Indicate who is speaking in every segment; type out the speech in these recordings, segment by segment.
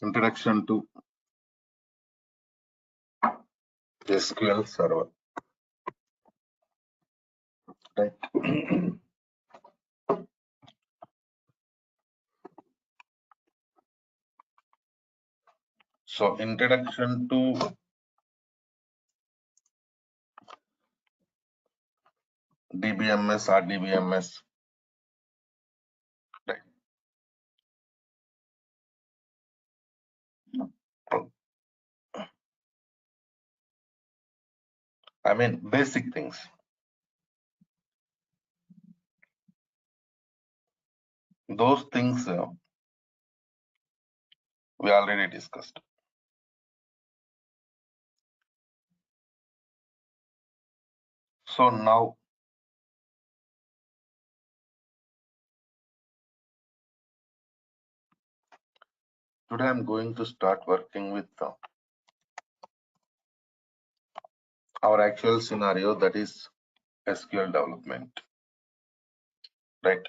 Speaker 1: Introduction to SQL Server. Right. So, introduction to DBMS or DBMS. Right. I mean, basic things. Those things we already discussed. So now today I'm going to start working with our actual scenario, that is SQL development. Right.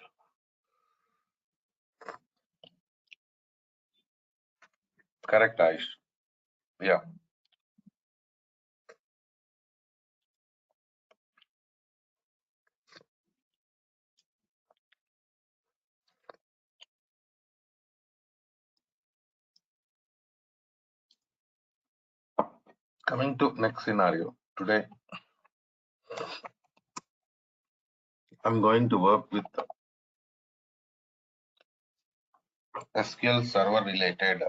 Speaker 1: Correct, Aish. Yeah. Coming to next scenario. Today I'm going to work with SQL Server related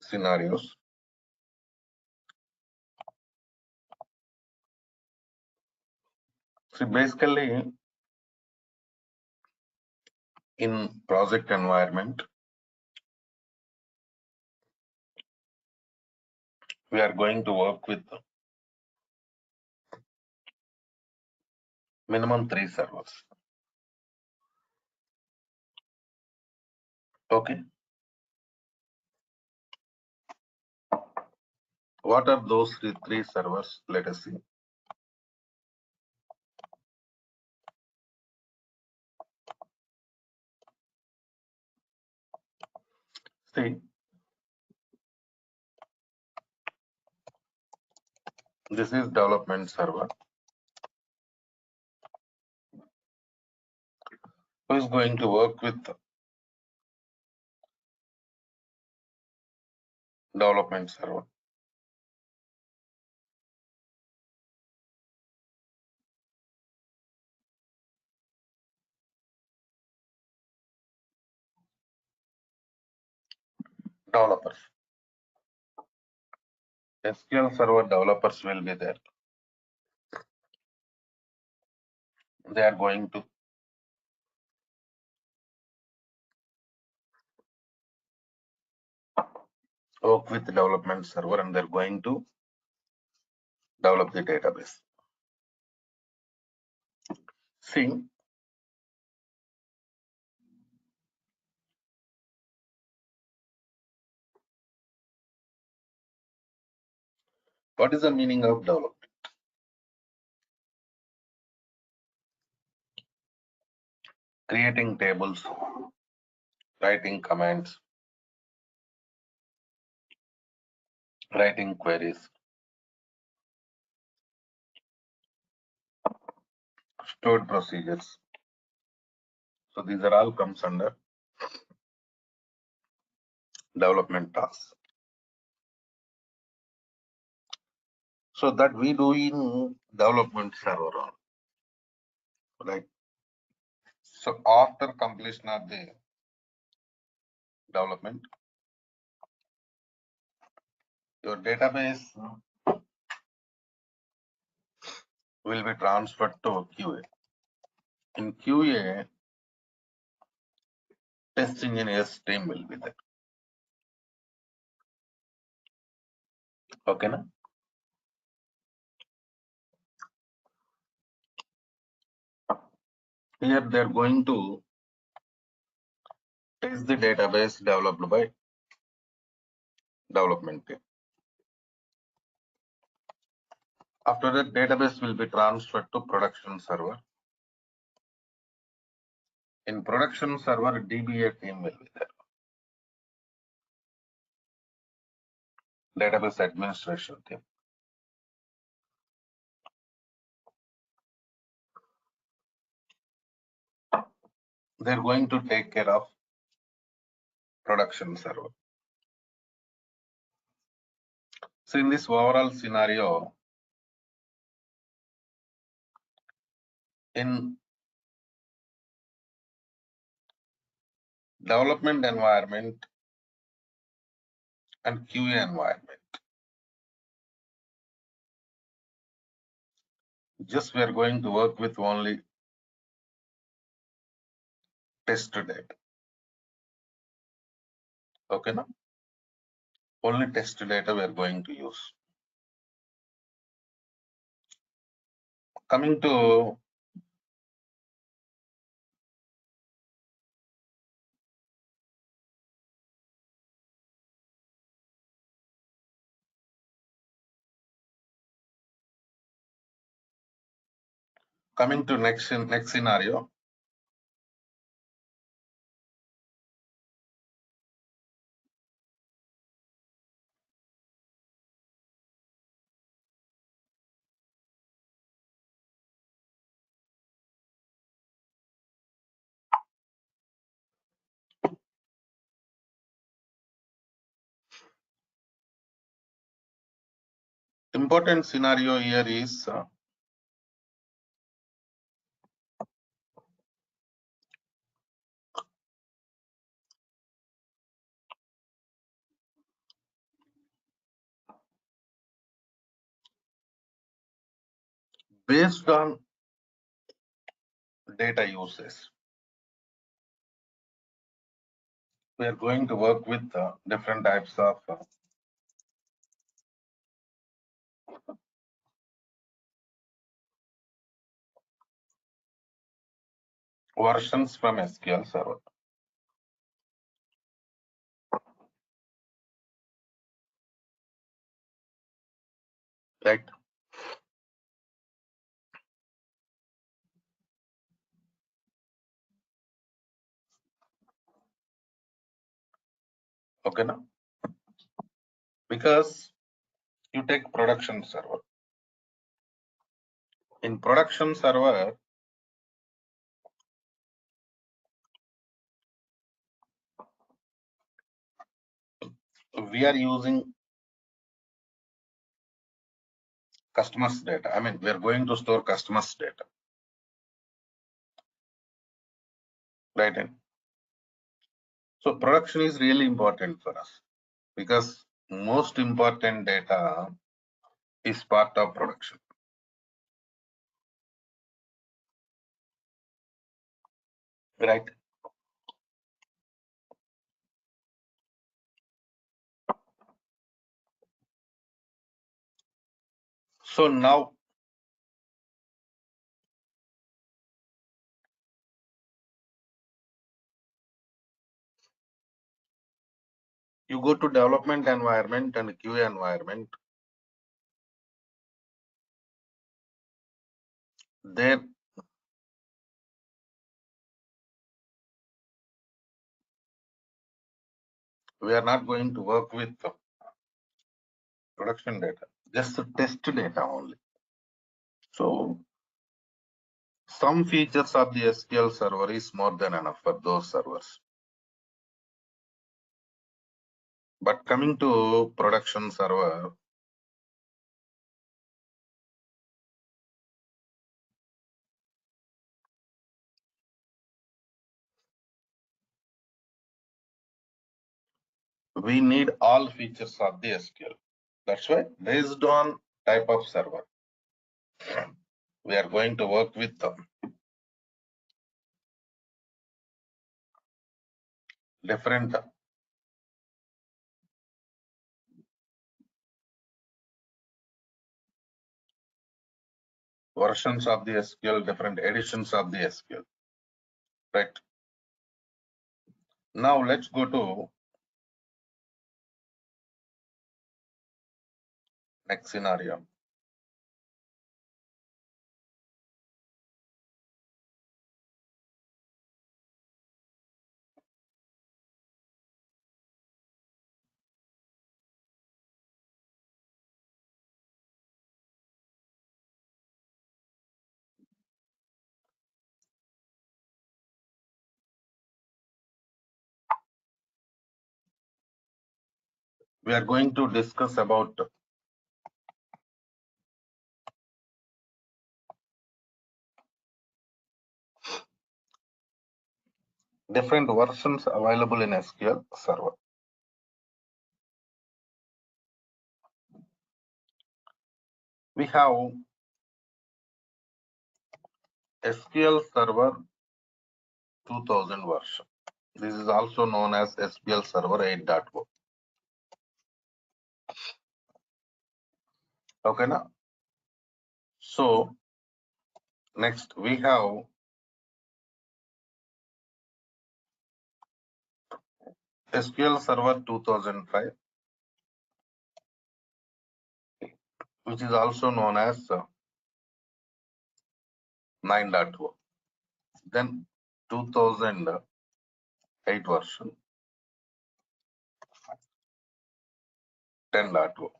Speaker 1: scenarios. See, basically in project environment, we are going to work with minimum 3 servers. Okay. What are those three servers? Let us see. See, this is development server. Who is going to work with development server? Developers. SQL Server developers will be there. They are going to work with development server and they're going to develop the database. See, what is the meaning of development? Creating tables, writing commands, writing queries, stored procedures. So these are all comes under development tasks. So that we do in development server, right? So after completion of the development, your database will be transferred to QA. In QA, test engineers team will be there. Okay, na? Here they are going to test the database developed by development team. After that, database will be transferred to production server. In production server, DBA team will be there. database administration team. They're going to take care of production server. So in this overall scenario, in development environment and QA environment, just we are going to work with only test data. Okay, now only test data we are going to use. Coming to next scenario. Important scenario here is based on data uses. We are going to work with different types of versions from SQL Server. Right. Okay, now because you take production server. In production server, we are using customers data. I mean, we are going to store customers data. Right. In. So production is really important for us because most important data is part of production. Right. So now you go to development environment and QA environment. There we are not going to work with production data, just the test data only. So some features of the SQL server is more than enough for those servers. But coming to production server, we need all features of the SQL. That's why based on type of server, we are going to work with different versions of the SQL, different editions of the SQL. Right. Now let's go to next scenario. we are going to discuss about different versions available in SQL Server. We have SQL Server 2000 version. This is also known as SQL Server 8.0. Okay, now. So next we have SQL Server 2005, which is also known as 9.0. Then 2008 version 10.0.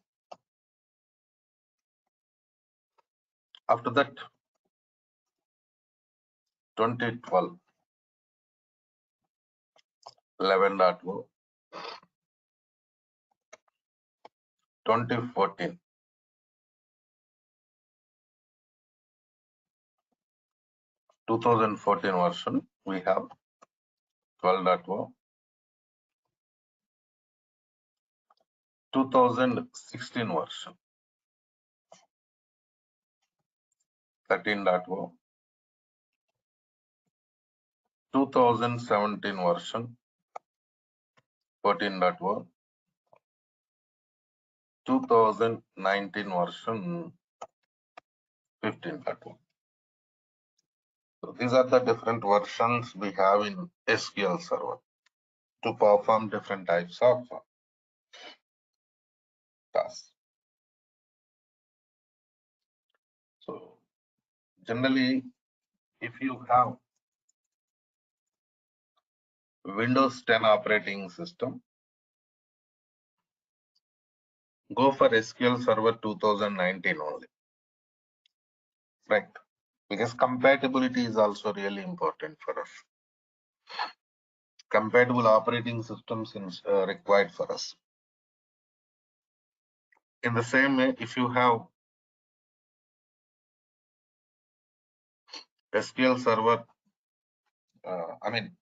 Speaker 1: After that 2012 11.0, 2014 2014 version we have 12.0, 2016 version 13.0, 2017 version 14.0, 2019 version 15.0. So these are the different versions we have in SQL Server to perform different types of tasks. So generally, if you have Windows 10 operating system, go for SQL Server 2019 only, right? Because compatibility is also really important for us. Compatible operating systems is required for us. In the same way, if you have SQL Server,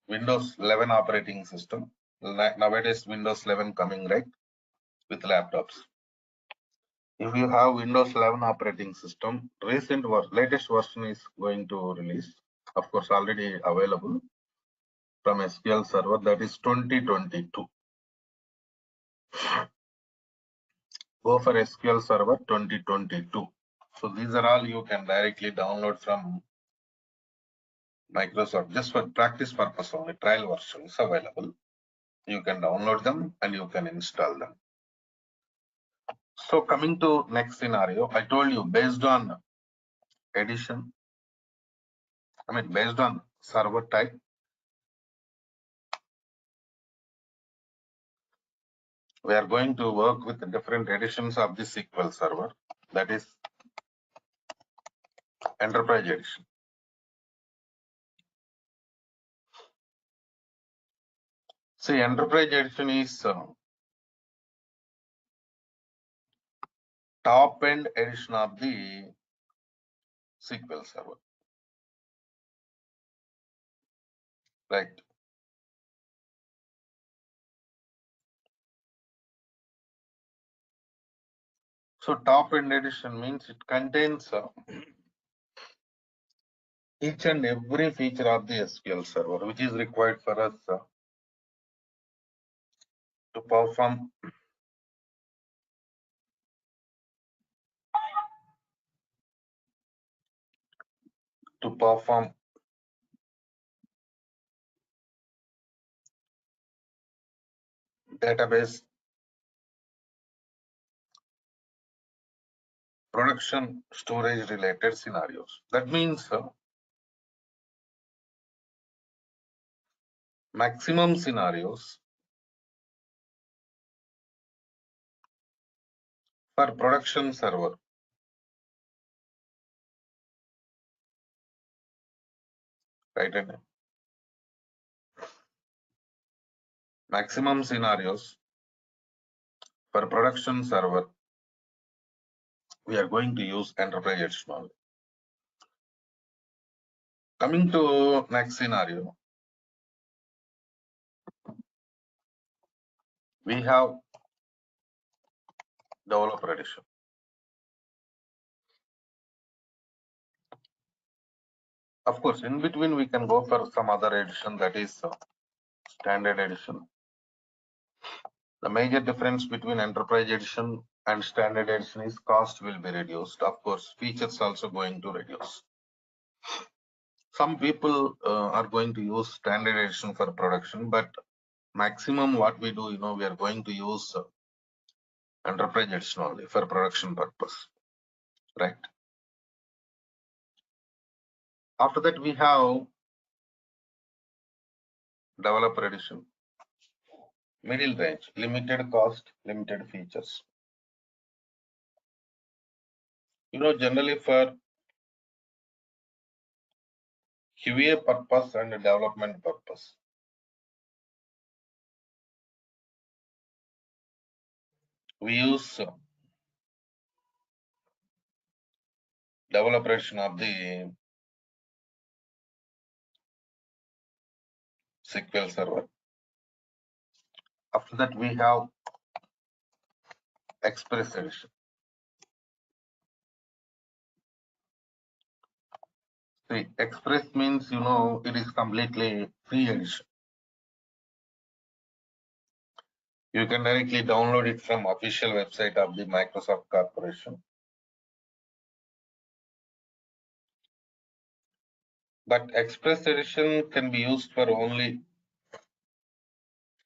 Speaker 1: Windows 11 operating system, nowadays Windows 11 coming, right, with laptops. If you have Windows 11 operating system, latest version is going to release, of course already available from SQL Server, that is 2022. Go for SQL Server 2022. So these are all you can directly download from Microsoft, just for practice purpose only. Trial version is available. You can download them and you can install them. So coming to next scenario, I told you based on edition, based on server type, we are going to work with the different editions of the SQL Server, that is Enterprise Edition. See, Enterprise Edition is top end edition of the SQL Server, right? So top end edition means it contains each and every feature of the SQL Server, which is required for us to perform database production storage related scenarios. That means maximum scenarios for production server, right? And maximum scenarios For production server, we are going to use enterprise edition only. Coming to next scenario, we have developer edition. Of course, in between we can go for some other edition, that is standard edition. The major difference between enterprise edition and standard edition is cost will be reduced. Of course, features also going to reduce. Some people are going to use standard edition for production, but maximum what we do, we are going to use enterprise edition only for production purpose, right? After that, we have developer edition, middle range, limited cost, limited features. Generally for QA purpose and development purpose, we use developer edition of the SQL Server. After that, we have Express edition. See, Express means, it is completely free edition. You can directly download it from official website of the Microsoft Corporation. But Express edition can be used for only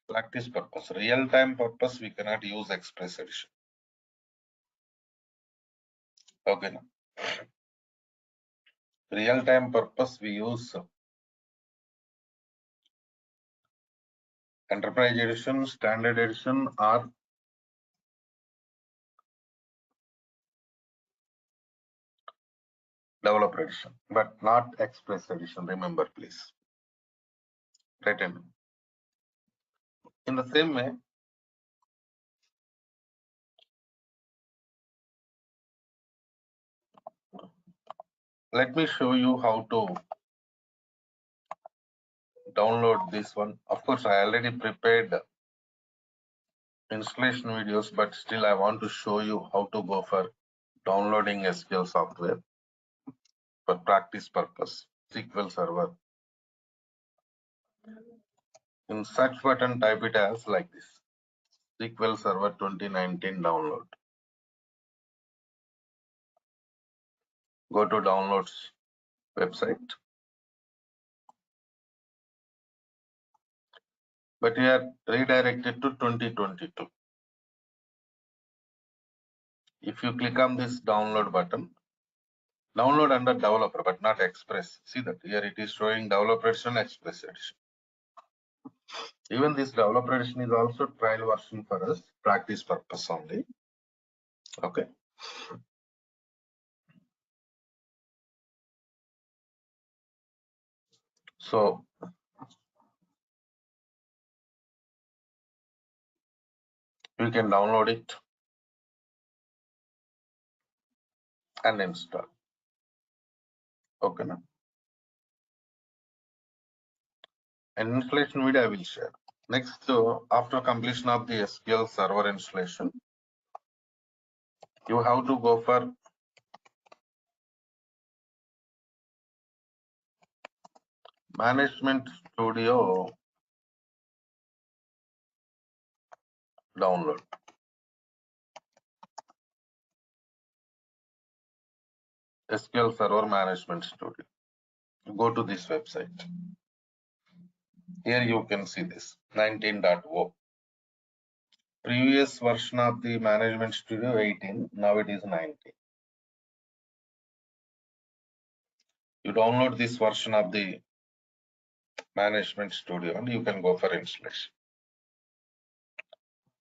Speaker 1: practice purpose. Real-time purpose, we cannot use Express edition. Okay. Now, real-time purpose, we use enterprise edition, standard edition, or developer edition, but not Express edition. Remember, please. Right. In the same way, let me show you how to download this one. Of course, I already prepared installation videos, but still I want to show you how to go for downloading SQL software for practice purpose. SQL Server. In search button, type it as like this: SQL Server 2019 download. Go to downloads website. But we are redirected to 2022. If you click on this download button, download under developer, but not Express. See that here it is showing developer edition, Express edition. Even this developer edition is also trial version for us, practice purpose only. Okay. So you can download it and install. Okay. Now, an installation video I will share. Next, after completion of the SQL Server installation, you have to go for Management Studio download. SQL Server Management Studio. Go to this website. Here you can see this 19.0. Previous version of the Management Studio 18, now it is 19. You download this version of the Management Studio and you can go for installation.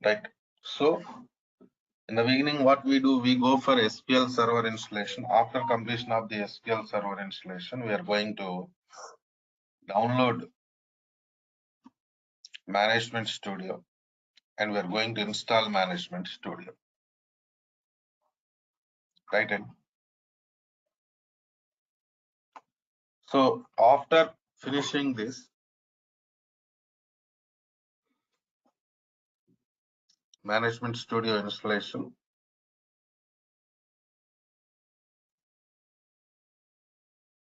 Speaker 1: Right. So in the beginning, what we do, we go for SQL Server installation. After completion of the SQL Server installation, we are going to download Management Studio. and we are going to install Management Studio. Right? And so after finishing this Management Studio installation,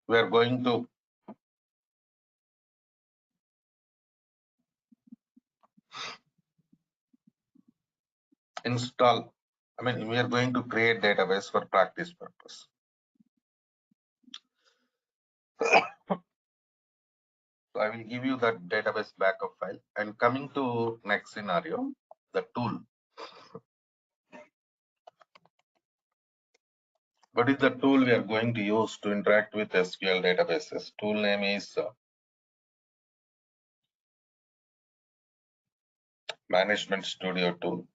Speaker 1: we are going to install, we are going to create database for practice purpose. So I will give you that database backup file. And coming to next scenario, the tool. What is the tool we are going to use to interact with SQL databases? Tool name is Management Studio tool.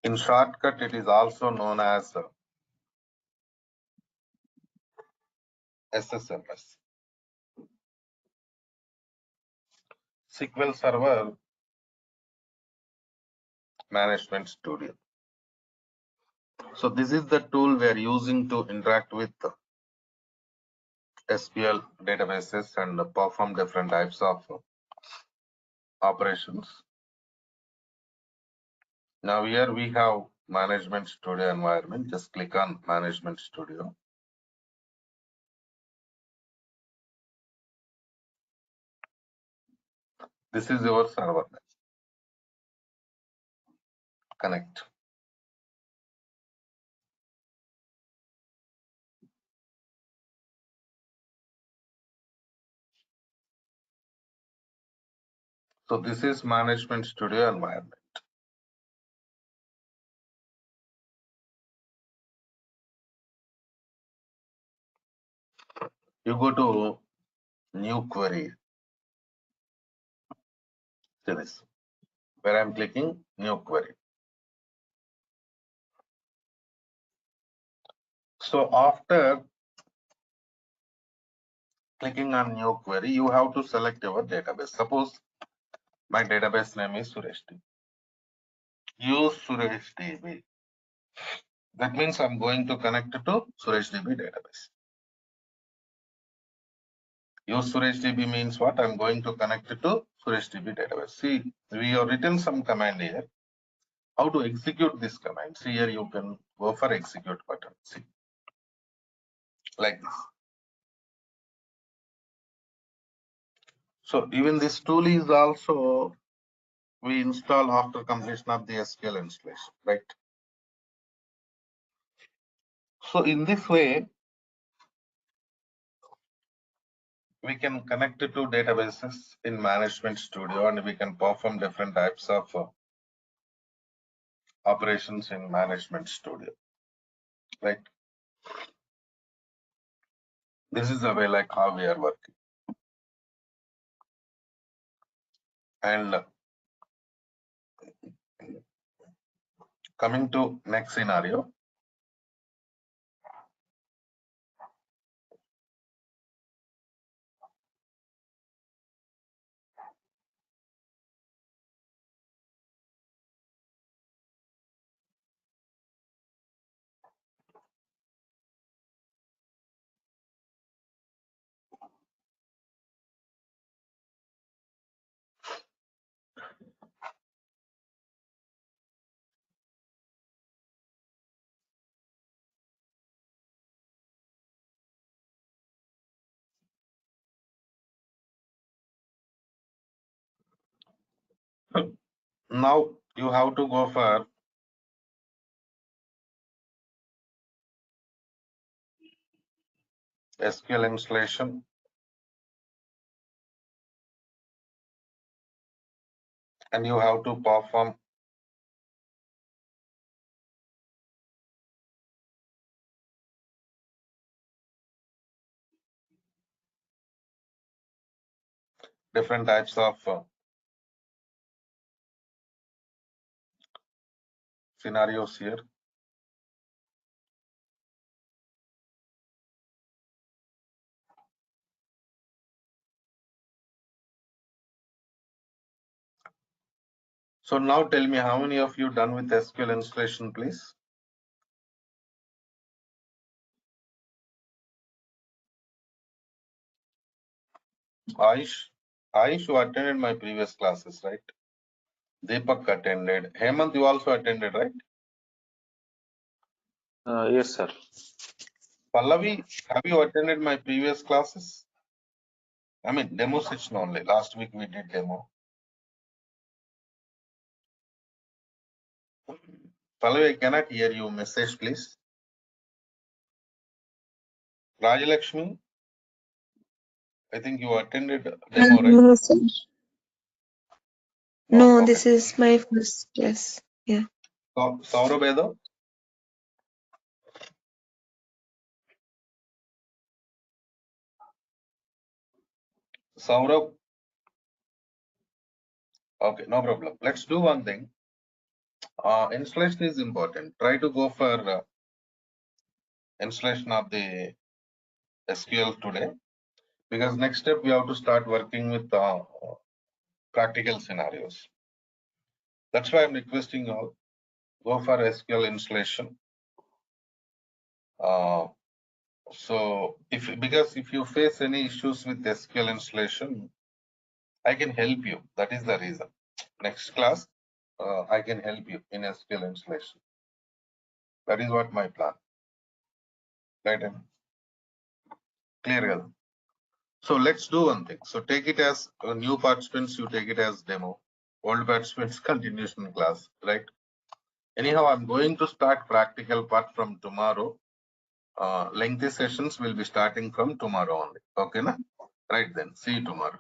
Speaker 1: In shortcut, it is also known as SSMS. SQL Server Management Studio. So this is the tool we are using to interact with SQL databases and perform different types of operations. Now here we have Management Studio environment. Just click on Management Studio. This is your server. Connect. So this is Management Studio environment. You go to New Query. See this, where I'm clicking New Query. So after clicking on New Query, you have to select your database. Suppose my database name is Suresh DB. Use Suresh DB. That means I'm going to connect to Suresh DB database. Use Suresh DB means what? I'm going to connect it to Suresh DB database. See, we have written some command here. How to execute this command? See, here you can go for execute button. See, like this. So even this tool is also we install after completion of the SQL installation, right? So in this way, we can connect it to databases in Management Studio, and we can perform different types of operations in Management Studio, right? This is the way like how we are working. And coming to next scenario. Now you have to go for SQL installation. And you have to perform different types of scenarios here. So now tell me, how many of you done with SQL installation, please? Aish, you attended my previous classes, right? Deepak attended. Hemant, you also attended, right?
Speaker 2: Yes, sir.
Speaker 1: Pallavi, have you attended my previous classes? I mean, demo session only. Last week we did demo. Pallavi, I cannot hear you. Message, please. Rajalakshmi, I think you attended demo, right?
Speaker 3: No, sir.
Speaker 1: Oh,
Speaker 3: No,
Speaker 1: okay.
Speaker 3: this is my first class. Yeah.
Speaker 1: Saurabh Edo? Saurabh? Okay, no problem. Let's do one thing. Installation is important. Try to go for installation of the SQL today, because next step we have to start working with practical scenarios. That's why I'm requesting you all, go for SQL installation. So because if you face any issues with SQL installation, I can help you. That is the reason. Next class, I can help you in SQL installation. That is what my plan. Right? Clear? Girl? So let's do one thing. So take it as new participants, you take it as demo. Old participants, continuation class, right? Anyhow, I'm going to start practical part from tomorrow. Lengthy sessions will be starting from tomorrow only. Okay, na? Right then. See you tomorrow.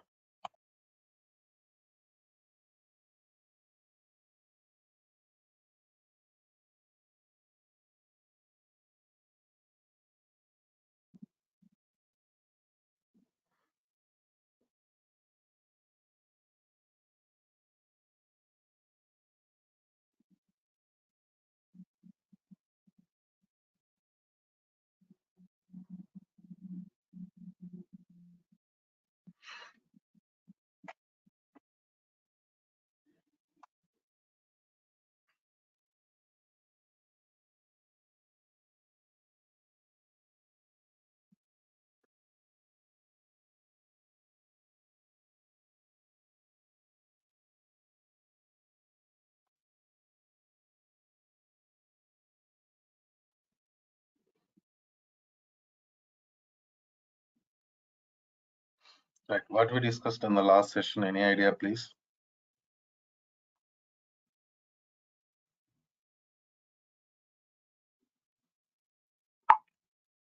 Speaker 1: Right. What we discussed in the last session, any idea, please?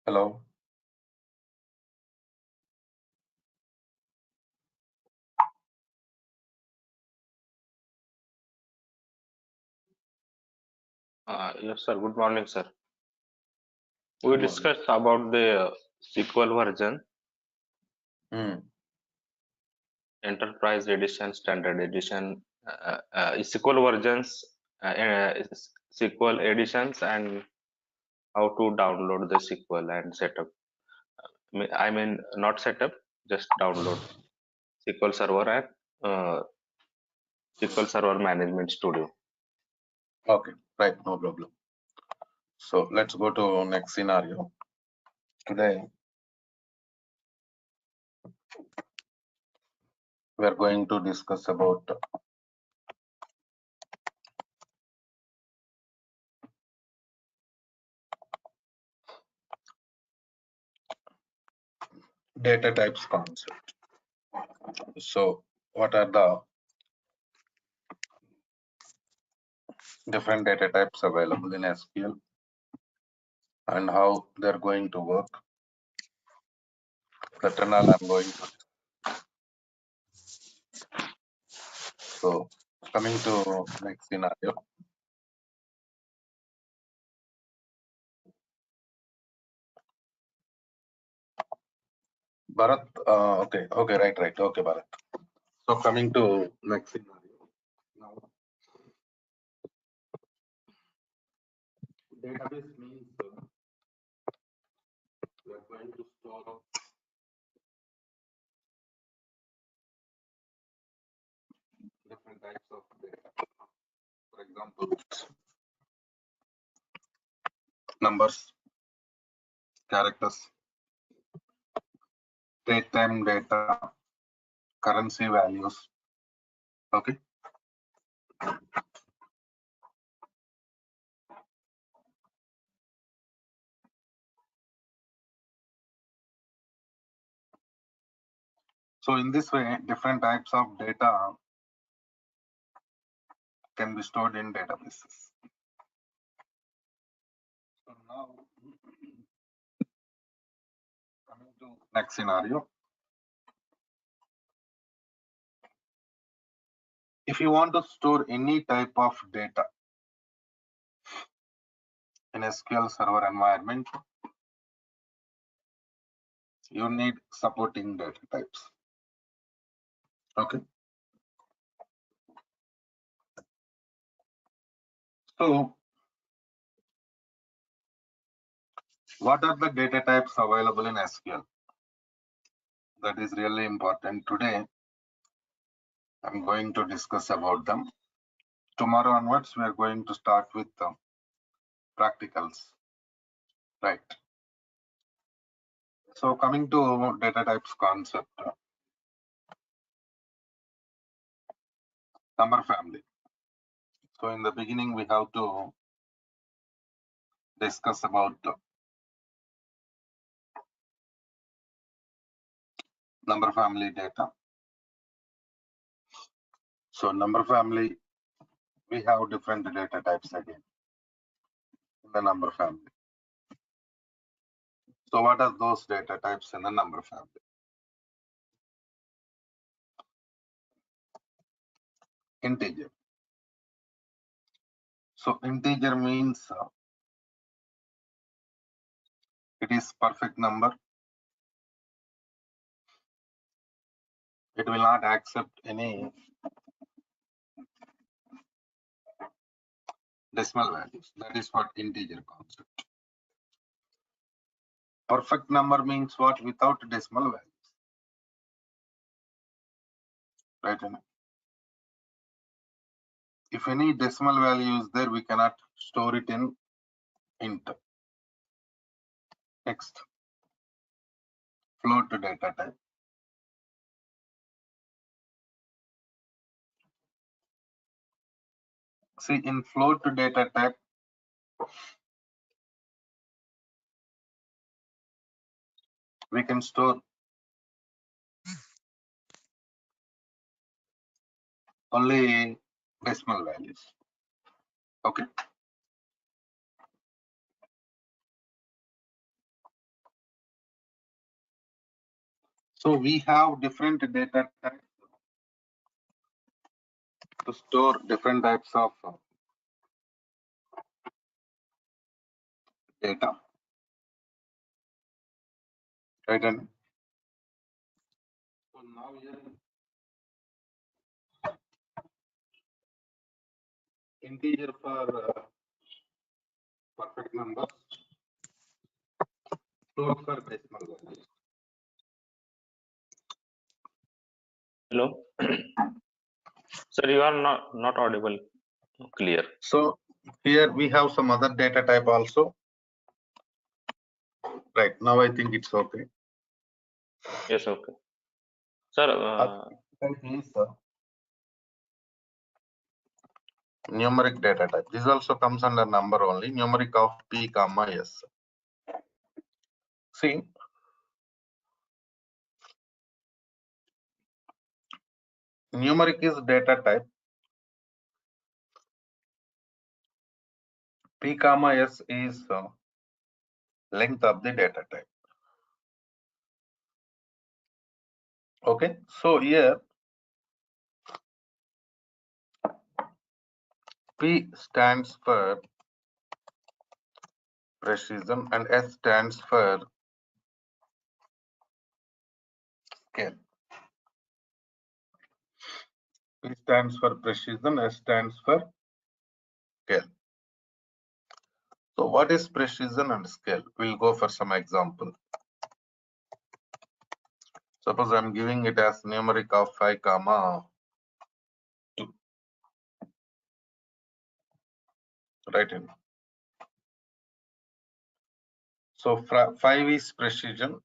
Speaker 1: Hello?
Speaker 2: Yes, sir. Good morning, sir. We
Speaker 1: Good morning.
Speaker 2: discussed about the SQL version, Enterprise Edition, Standard Edition, SQL versions, SQL editions, and how to download the SQL and setup. I mean, not setup, just download SQL Server and SQL Server Management Studio.
Speaker 1: Okay, right, no problem. So let's go to next scenario. Today, we are going to discuss about data types concept. So what are the different data types available in SQL and how they're going to work? That and all I'm going to. So coming to next scenario. Bharat, okay, right. Okay, Bharat. So coming to next scenario. Now, database means we are going to store different types of data. examples: numbers, characters, date time data, currency values. Okay. So in this way, different types of data can be stored in databases. So now, coming to next scenario. If you want to store any type of data in SQL Server environment, you need supporting data types. Okay. So what are the data types available in SQL? That is really important. Today, I'm going to discuss about them. Tomorrow onwards, we are going to start with practicals. Right. So coming to data types concept, number family. So in the beginning, we have to discuss about number family data. So number family, we have different data types again in the number family. So what are those data types in the number family? Integer. So integer means it is perfect number. It will not accept any decimal values. That is what integer concept. Perfect number means what? Without decimal values. Right? If any decimal value is there, we cannot store it in int. Next, float data type. See, in float data type, we can store only decimal values. Okay. So we have different data types to store different types of data. Right? And so now here, integer for perfect numbers, float for decimal values.
Speaker 2: Hello. Sir, you are not audible. Clear.
Speaker 1: So here we have some other data type also. Right now, I think it's okay.
Speaker 2: Yes, okay. Sir,
Speaker 1: Is numeric data type. This also comes under number only. Numeric of p comma s. See, numeric is data type. P comma s is length of the data type. Okay, so here P stands for precision and S stands for scale. P stands for precision, S stands for scale. So what is precision and scale? We'll go for some example. Suppose I'm giving it as numeric of 5 comma 2. Write in. So 5 is precision,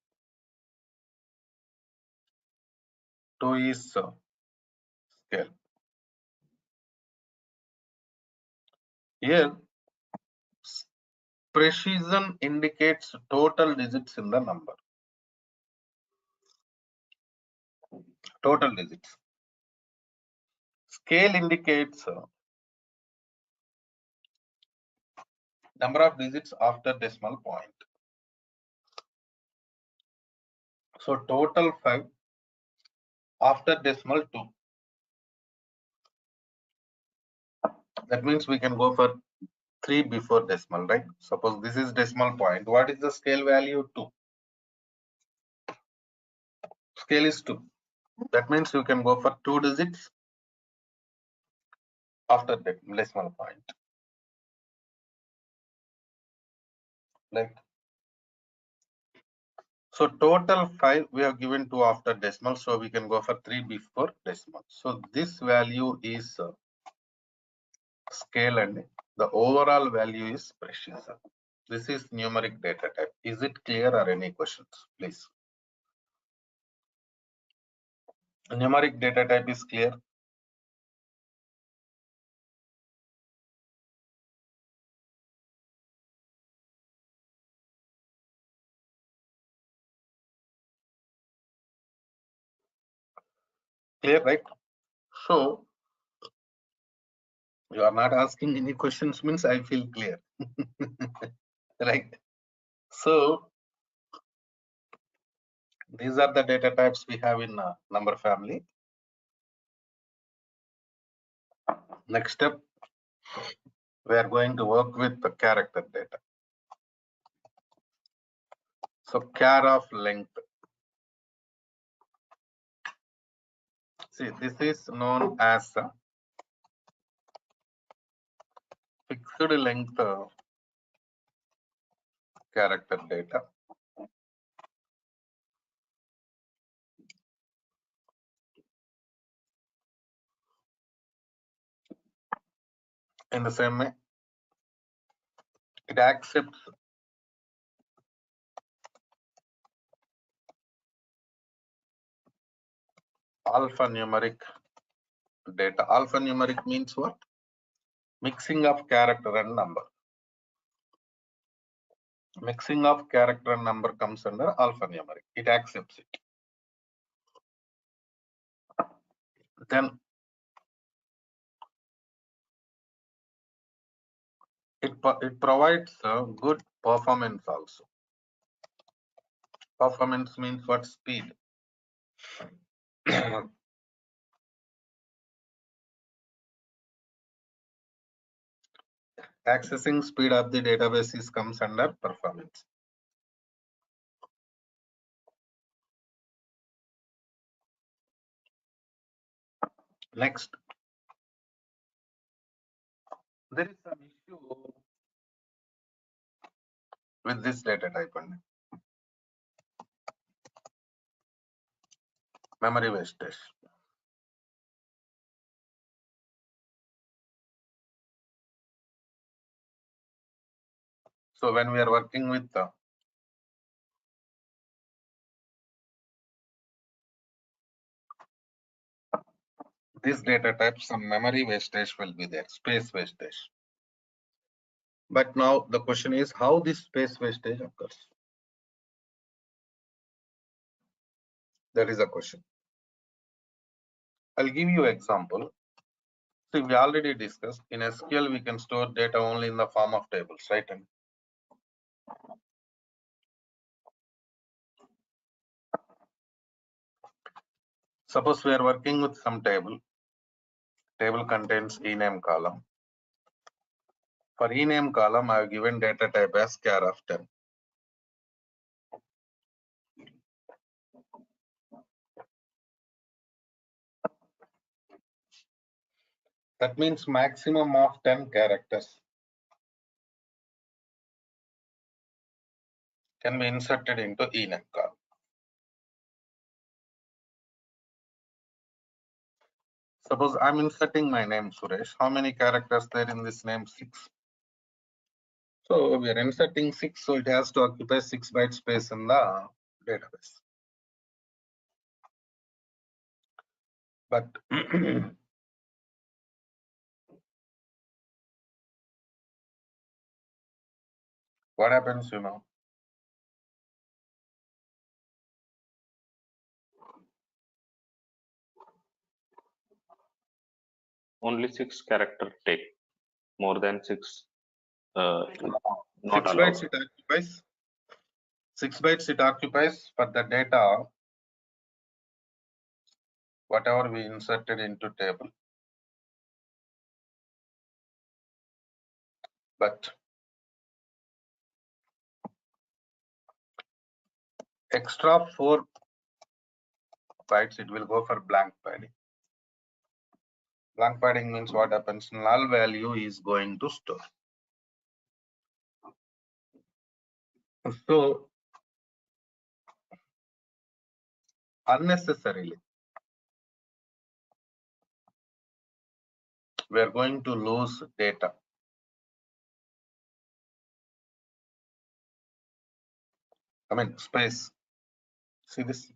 Speaker 1: 2 is scale. Here, precision indicates total digits in the number. Total digits. Scale indicates number of digits after decimal point. So total 5 after decimal 2. That means we can go for 3 before decimal, right? Suppose this is decimal point. What is the scale value? 2. Scale is 2. That means you can go for 2 digits after the decimal point. Right? So total 5 we have given 2 after decimal, so we can go for 3 before decimal. So this value is scale and the overall value is precision. This is numeric data type. Is it clear or any questions, please? Numeric data type is clear. Clear, right? So you are not asking any questions means I feel clear. Right? So these are the data types we have in number family. Next step, we are going to work with the character data. So char of length. See, this is known as fixed length character data. In the same way, it accepts alphanumeric data. Alphanumeric means what? Mixing of character and number. Mixing of character and number comes under alphanumeric. It accepts it. Then it provides good performance also. Performance means what? Speed. Accessing speed of the databases comes under performance. Next, there is some issue with this data type and memory wastage. So when we are working with this data type, some memory wastage will be there, space wastage. But now the question is how this space wastage occurs. That is a question. I'll give you an example. See, we already discussed in SQL we can store data only in the form of tables, right? And suppose we are working with some table. Table contains ename column. For ename column, I have given data type as char of 10. That means maximum of 10 characters can be inserted into ename column. Suppose I'm inserting my name Suresh. How many characters there in this name? 6. So we are inserting 6, so it has to occupy 6 byte space in the database. But what happens,
Speaker 2: Only 6 character take. More than 6 not
Speaker 1: 6
Speaker 2: allowed.
Speaker 1: bytes it occupies. 6 bytes it occupies for the data, whatever we inserted into table. But extra 4 bytes it will go for blank padding. Blank padding means what happens? Null value is going to store. So unnecessarily we are going to lose data. I mean space. See this?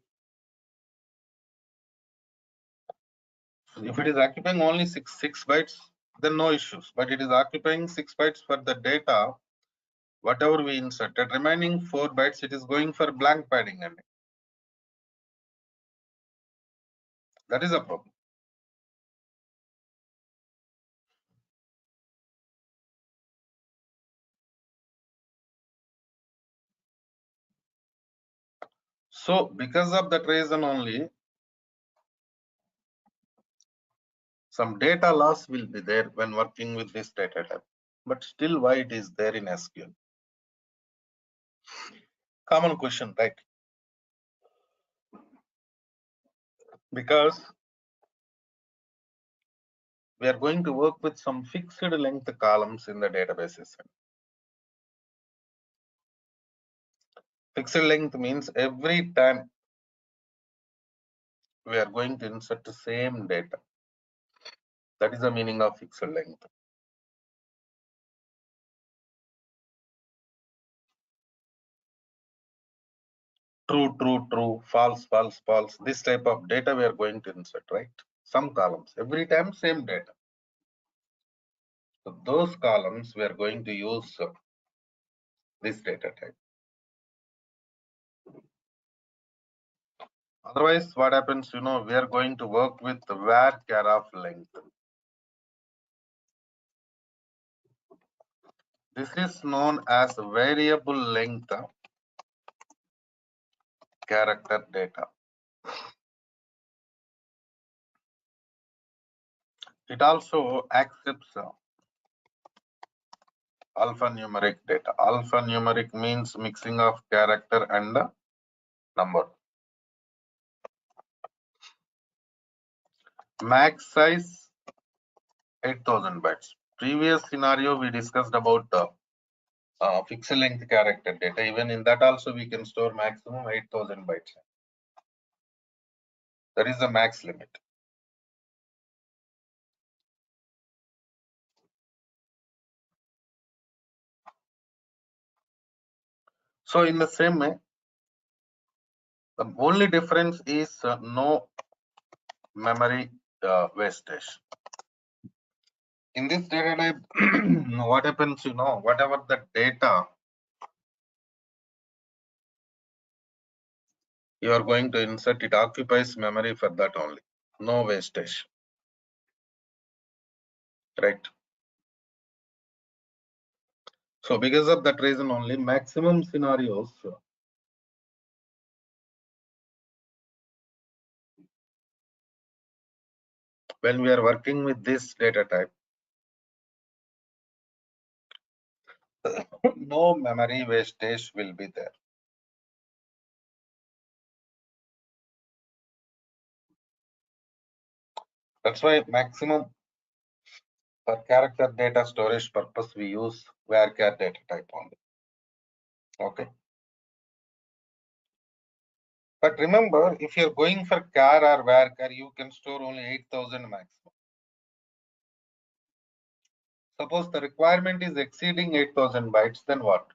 Speaker 1: If it is occupying only 6 bytes, then no issues. But it is occupying 6 bytes for the data, whatever we inserted. Remaining 4 bytes, it is going for blank padding. And that is a problem. So because of that reason only, some data loss will be there when working with this data type. But still, why it is there in SQL? Common question, right? Because we are going to work with some fixed length columns in the database system. Fixed length means every time we are going to insert the same data. That is the meaning of fixed length. True, true, true, false, false, false. This type of data we are going to insert, right? Some columns, every time same data. So those columns we are going to use this data type. Otherwise, what happens, we are going to work with varchar of length. This is known as variable length character data. It also accepts alphanumeric data. Alphanumeric means mixing of character and number. Max size 8000 bytes. Previous scenario we discussed about fixed length character data. Even in that also we can store maximum 8000 bytes. That is the max limit. So in the same way, the only difference is no memory wastage. In this data type, what happens, whatever the data you are going to insert, it occupies memory for that only. No wastage. Right. So because of that reason only, maximum scenarios when we are working with this data type, no memory wastage will be there. That's why maximum for character data storage purpose we use varchar data type only. Okay. But remember, if you're going for char or varchar, you can store only 8000 maximum. Suppose the requirement is exceeding 8000 bytes, then what?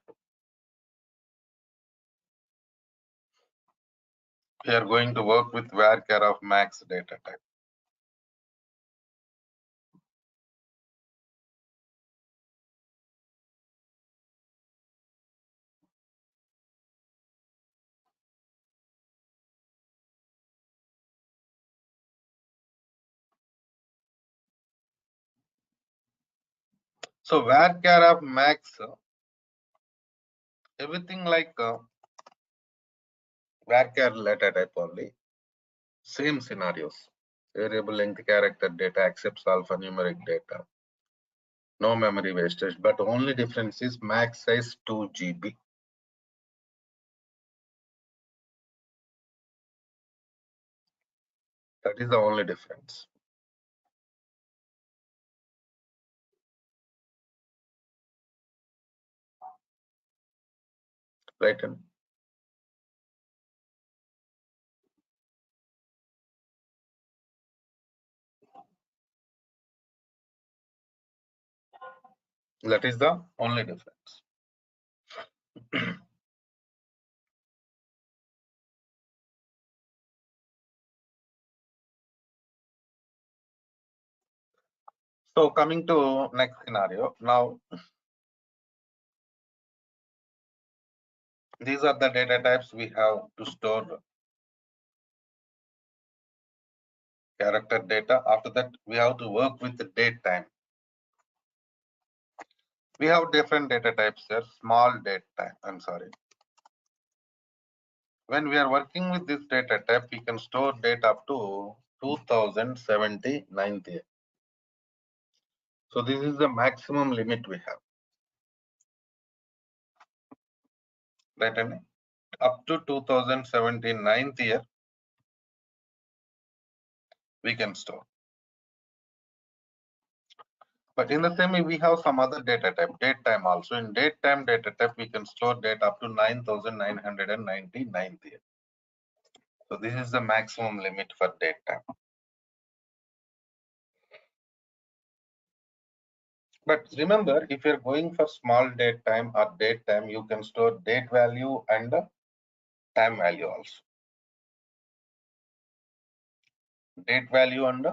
Speaker 1: We are going to work with varchar of max data type. So varchar of max, everything like varchar data type only. Same scenarios. Variable length character data accepts alphanumeric data. No memory wastage, but only difference is max size 2 GB. That is the only difference. Right? That is the only difference. So coming to next scenario. Now, these are the data types we have to store character data. After that, we have to work with the date time. We have different data types here. Small date time. I'm sorry. When we are working with this data type, we can store data up to 2079th year. So this is the maximum limit we have. Right? And up to 2079th year, we can store. But in the same way, we have some other data type, date time also. In date time data type, we can store data up to 9999th year. So this is the maximum limit for date time. But remember, if you're going for small date time or date time, you can store date value and time value also. Date value and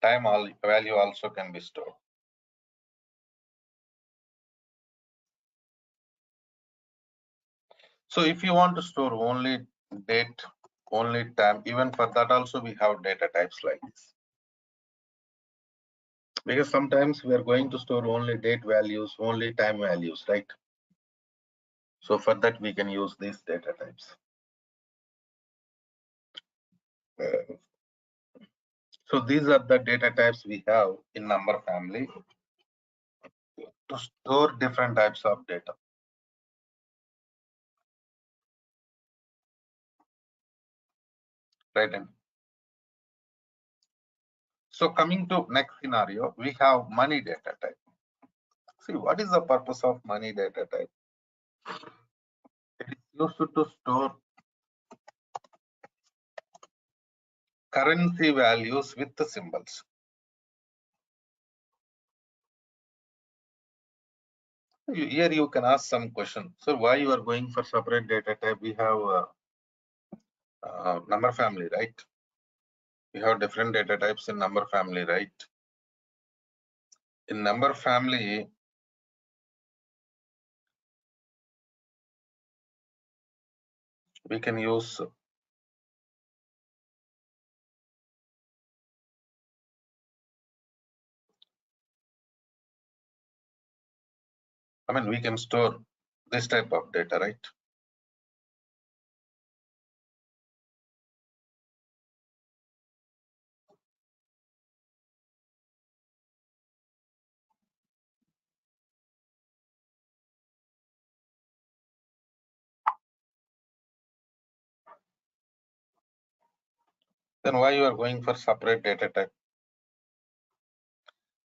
Speaker 1: time value also can be stored. So if you want to store only date, only time, even for that also we have data types like this. Because sometimes we are going to store only date values, only time values, right? So for that we can use these data types. So these are the data types we have in number family to store different types of data. Right? And so coming to next scenario, we have money data type. See, what is the purpose of money data type? It is used to store currency values with the symbols. Here you can ask some question. So why you are going for separate data type? We have number family, right? We have different data types in number family, right? In number family, we can use we can store this type of data, right? Then why you are going for separate data type?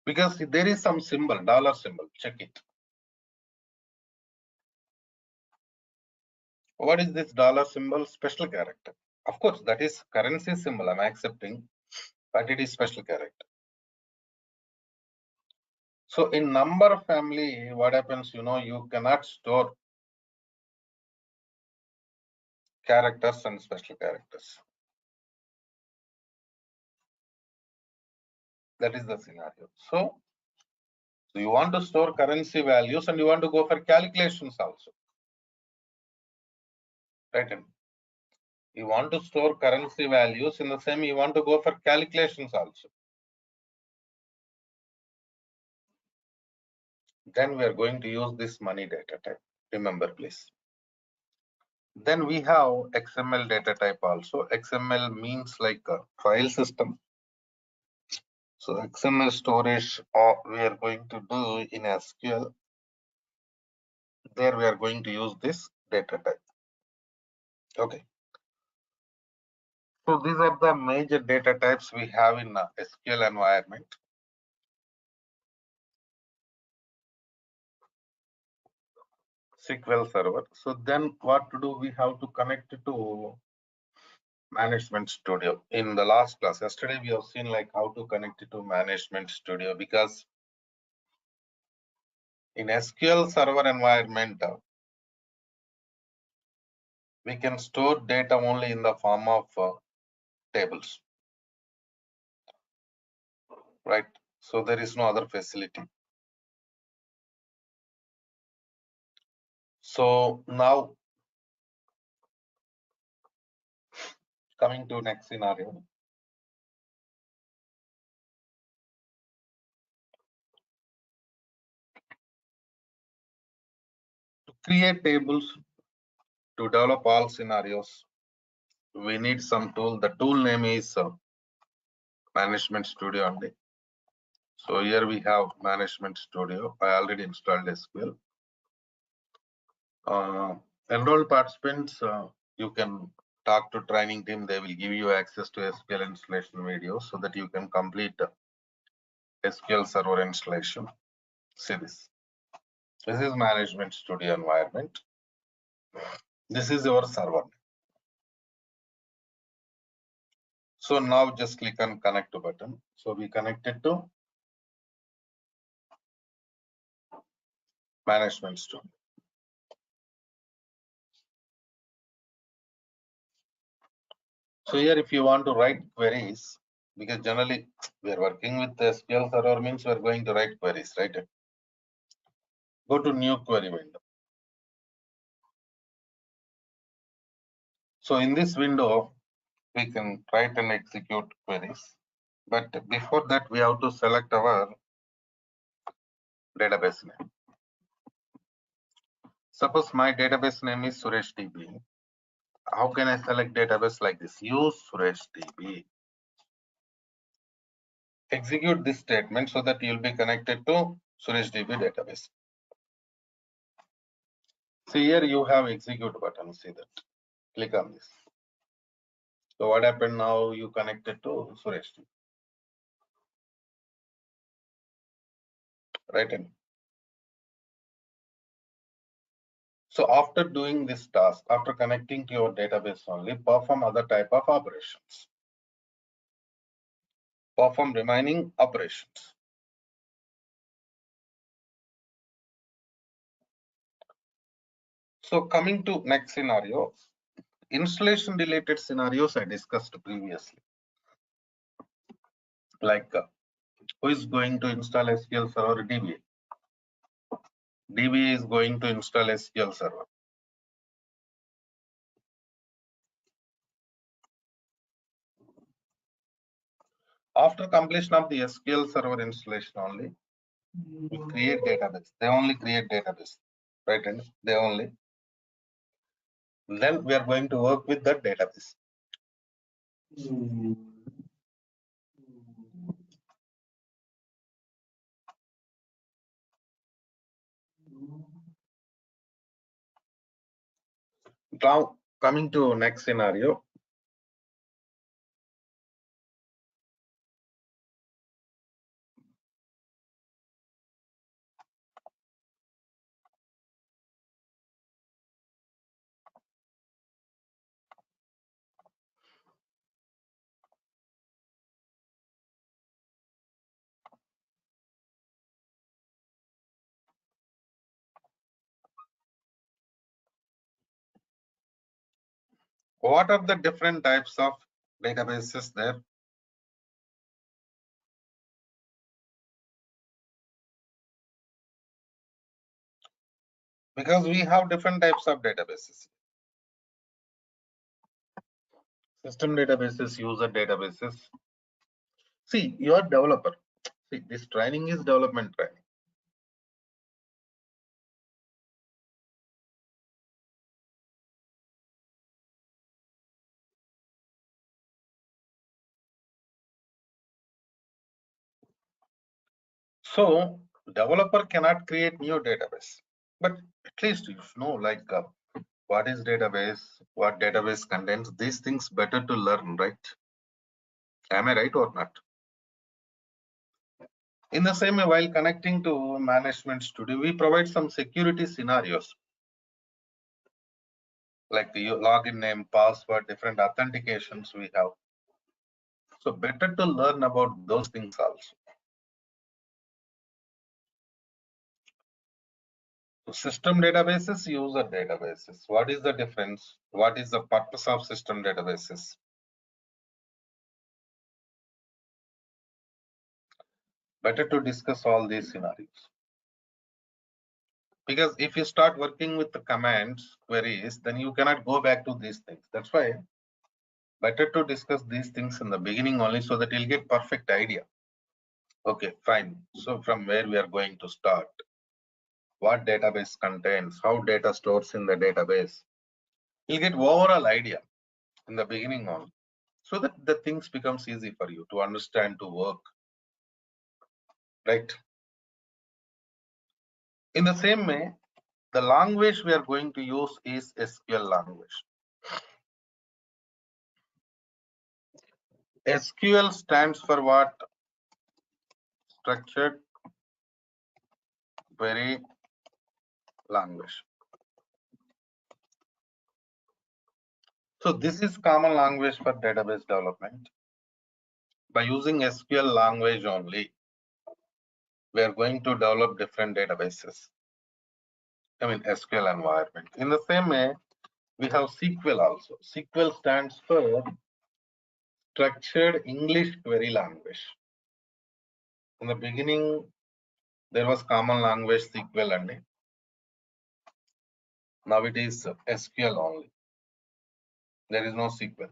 Speaker 1: Because there is some symbol, dollar symbol, check it. What is this dollar symbol? Special character. Of course, that is currency symbol, I'm accepting, but it is special character. So in number family, what happens, you cannot store characters and special characters. That is the scenario. So you want to store currency values and you want to go for calculations also. Right? You want to store currency values in the same, you want to go for calculations also. Then we are going to use this money data type. Remember, please. Then we have XML data type also. XML means like a file system. So XML storage we are going to do in SQL. There we are going to use this data type. Okay. So these are the major data types we have in SQL environment. SQL Server. So then what to do? We have to connect it to Management Studio. In the last class, yesterday, we have seen like how to connect it to Management Studio, because in SQL Server environment, we can store data only in the form of tables, right? So there is no other facility. So now coming to next scenario. To create tables, to develop all scenarios, we need some tool. The tool name is Management Studio only. So here we have Management Studio. I already installed SQL. Enrolled participants, you can talk to training team. They will give you access to SQL installation videos so that you can complete SQL Server installation. See this. This is Management Studio environment. This is your server. So now just click on connect button. So we connected to Management Studio. So here, if you want to write queries, because generally we are working with SQL Server, means we are going to write queries, right? Go to new query window. So in this window, we can write and execute queries. But before that, we have to select our database name. Suppose my database name is Suresh DB. How can I select database like this? Use Suresh DB. Execute this statement so that you'll be connected to Suresh DB database. See here, you have execute button. See that. Click on this. So what happened now? You connected to Suresh DB. Right in. So after doing this task, after connecting to your database only, perform other type of operations. Perform remaining operations. So coming to next scenario, installation related scenarios I discussed previously. Like who is going to install SQL Server? DB. DB is going to install SQL Server. After completion of the SQL Server installation only, we create database. They only create database, right? And they only. Then we are going to work with that database. Now coming to next scenario. What are the different types of databases there? Because we have different types of databases. System databases, user databases. See, you are developer. See, this training is development training. So developer cannot create new database, but at least you know like what is database, what database contains. These things better to learn, right? Am I right or not? In the same way, while connecting to Management Studio, we provide some security scenarios like the login name, password, different authentications we have. So better to learn about those things also. So system databases, user databases. What is the difference? What is the purpose of system databases? Better to discuss all these scenarios. Because if you start working with the commands, queries, then you cannot go back to these things. That's why better to discuss these things in the beginning only so that you'll get perfect idea. Okay, fine. So from where we are going to start? What database contains? How data stores in the database? You'll get overall idea in the beginning only, so that the things becomes easy for you to understand, to work, right? In the same way, the language we are going to use is SQL language. SQL stands for what? Structured Query Language. So this is common language for database development. By using SQL language only, we are going to develop different databases. I mean SQL environment. In the same way, we have SQL also. SQL stands for Structured English Query Language. In the beginning, there was common language SQL only. Now it is SQL only. There is no SQL.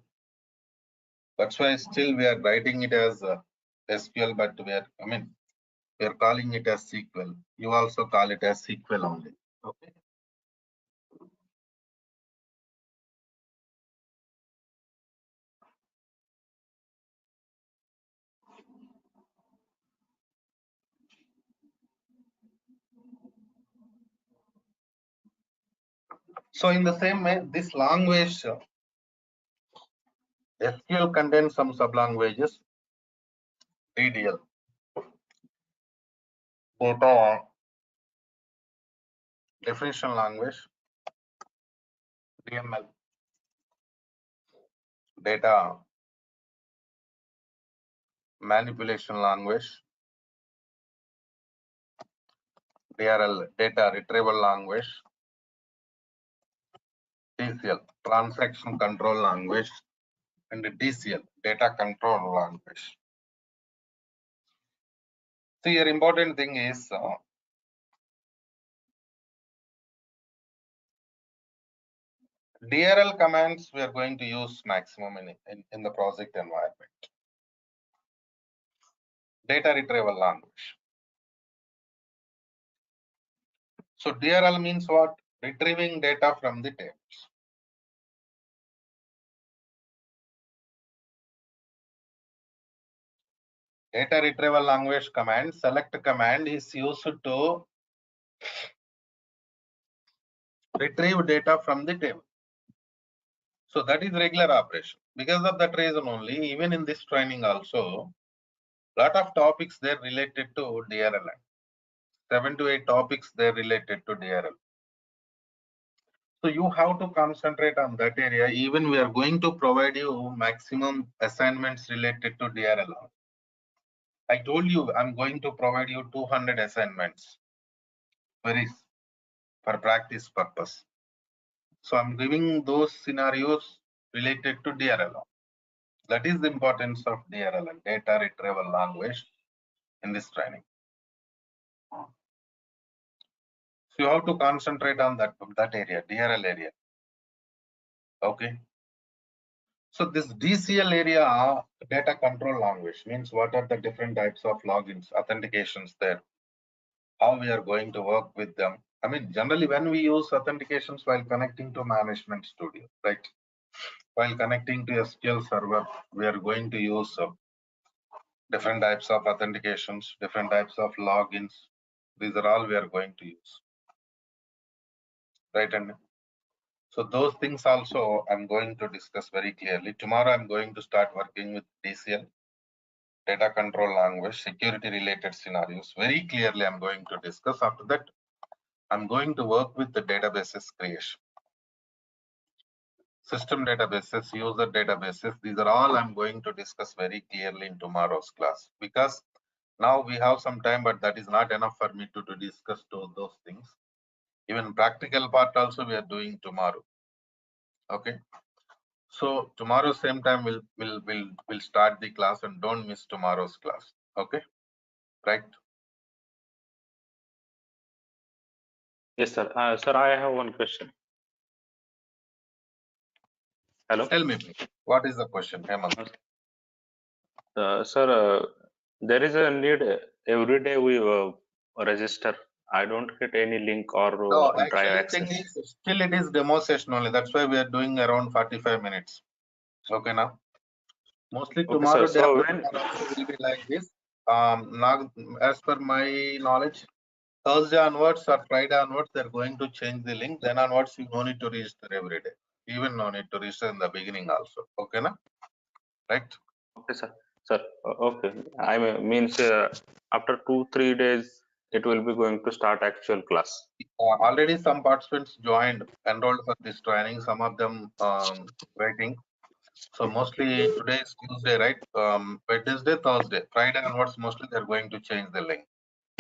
Speaker 1: That's why still we are writing it as SQL, but we are calling it as SQL. You also call it as SQL only. Okay. So in the same way, this language SQL contains some sublanguages. DDL, data definition language. DML, data manipulation language. DRL, data retrieval language. TCL, transaction control language. And DCL, data control language. So your important thing is DRL commands we are going to use maximum in the project environment. Data retrieval language. So DRL means what? Retrieving data from the tables. Data retrieval language command, select command is used to retrieve data from the table. So that is regular operation. Because of that reason only, even in this training also, lot of topics there related to DRL. 7 to 8 topics there related to DRL. So you have to concentrate on that area. Even we are going to provide you maximum assignments related to DRL. I told you I'm going to provide you 200 assignments. Queries for practice purpose. So I'm giving those scenarios related to DRLL. That is the importance of DRLL, data retrieval language, in this training. So you have to concentrate on that area, DRL area. Okay. So this DCL area, data control language, means what are the different types of logins, authentications there, how we are going to work with them. I mean, generally when we use authentications while connecting to Management Studio, right? While connecting to SQL Server, we are going to use different types of authentications, different types of logins. These are all we are going to use, right? And so those things also I'm going to discuss very clearly. Tomorrow I'm going to start working with DCL, data control language, security related scenarios. Very clearly I'm going to discuss. After that, I'm going to work with the databases creation. System databases, user databases, these are all I'm going to discuss very clearly in tomorrow's class, because now we have some time, but that is not enough for me to discuss those things. Even practical part also we are doing tomorrow. Okay. So tomorrow same time we'll start the class, and don't miss tomorrow's class. Okay. Right.
Speaker 2: Yes, sir. Sir, I have one question. Hello.
Speaker 1: Tell me, please. What is the question, Hemant?
Speaker 2: Sir, there is a need every day we register. I don't get any link or
Speaker 1: No,
Speaker 2: drive
Speaker 1: actually thing
Speaker 2: access.
Speaker 1: is still it is demo session only. That's why we are doing around 45 minutes. Okay now. Mostly
Speaker 2: Okay, sir.
Speaker 1: tomorrow day
Speaker 2: So
Speaker 1: after
Speaker 2: when
Speaker 1: tomorrow also will be like this. Now, as per my knowledge, Thursday onwards or Friday onwards, they're going to change the link. Then onwards, you no need to register every day. Even no need to register in the beginning also. Okay, na? Right?
Speaker 2: okay, sir. Sir, okay. I means after 2-3 days, it will be going to start actual class.
Speaker 1: Already some participants joined, enrolled for this training. Some of them waiting. So mostly today is Tuesday, right? Wednesday, Thursday, Friday onwards, mostly they're going to change the link.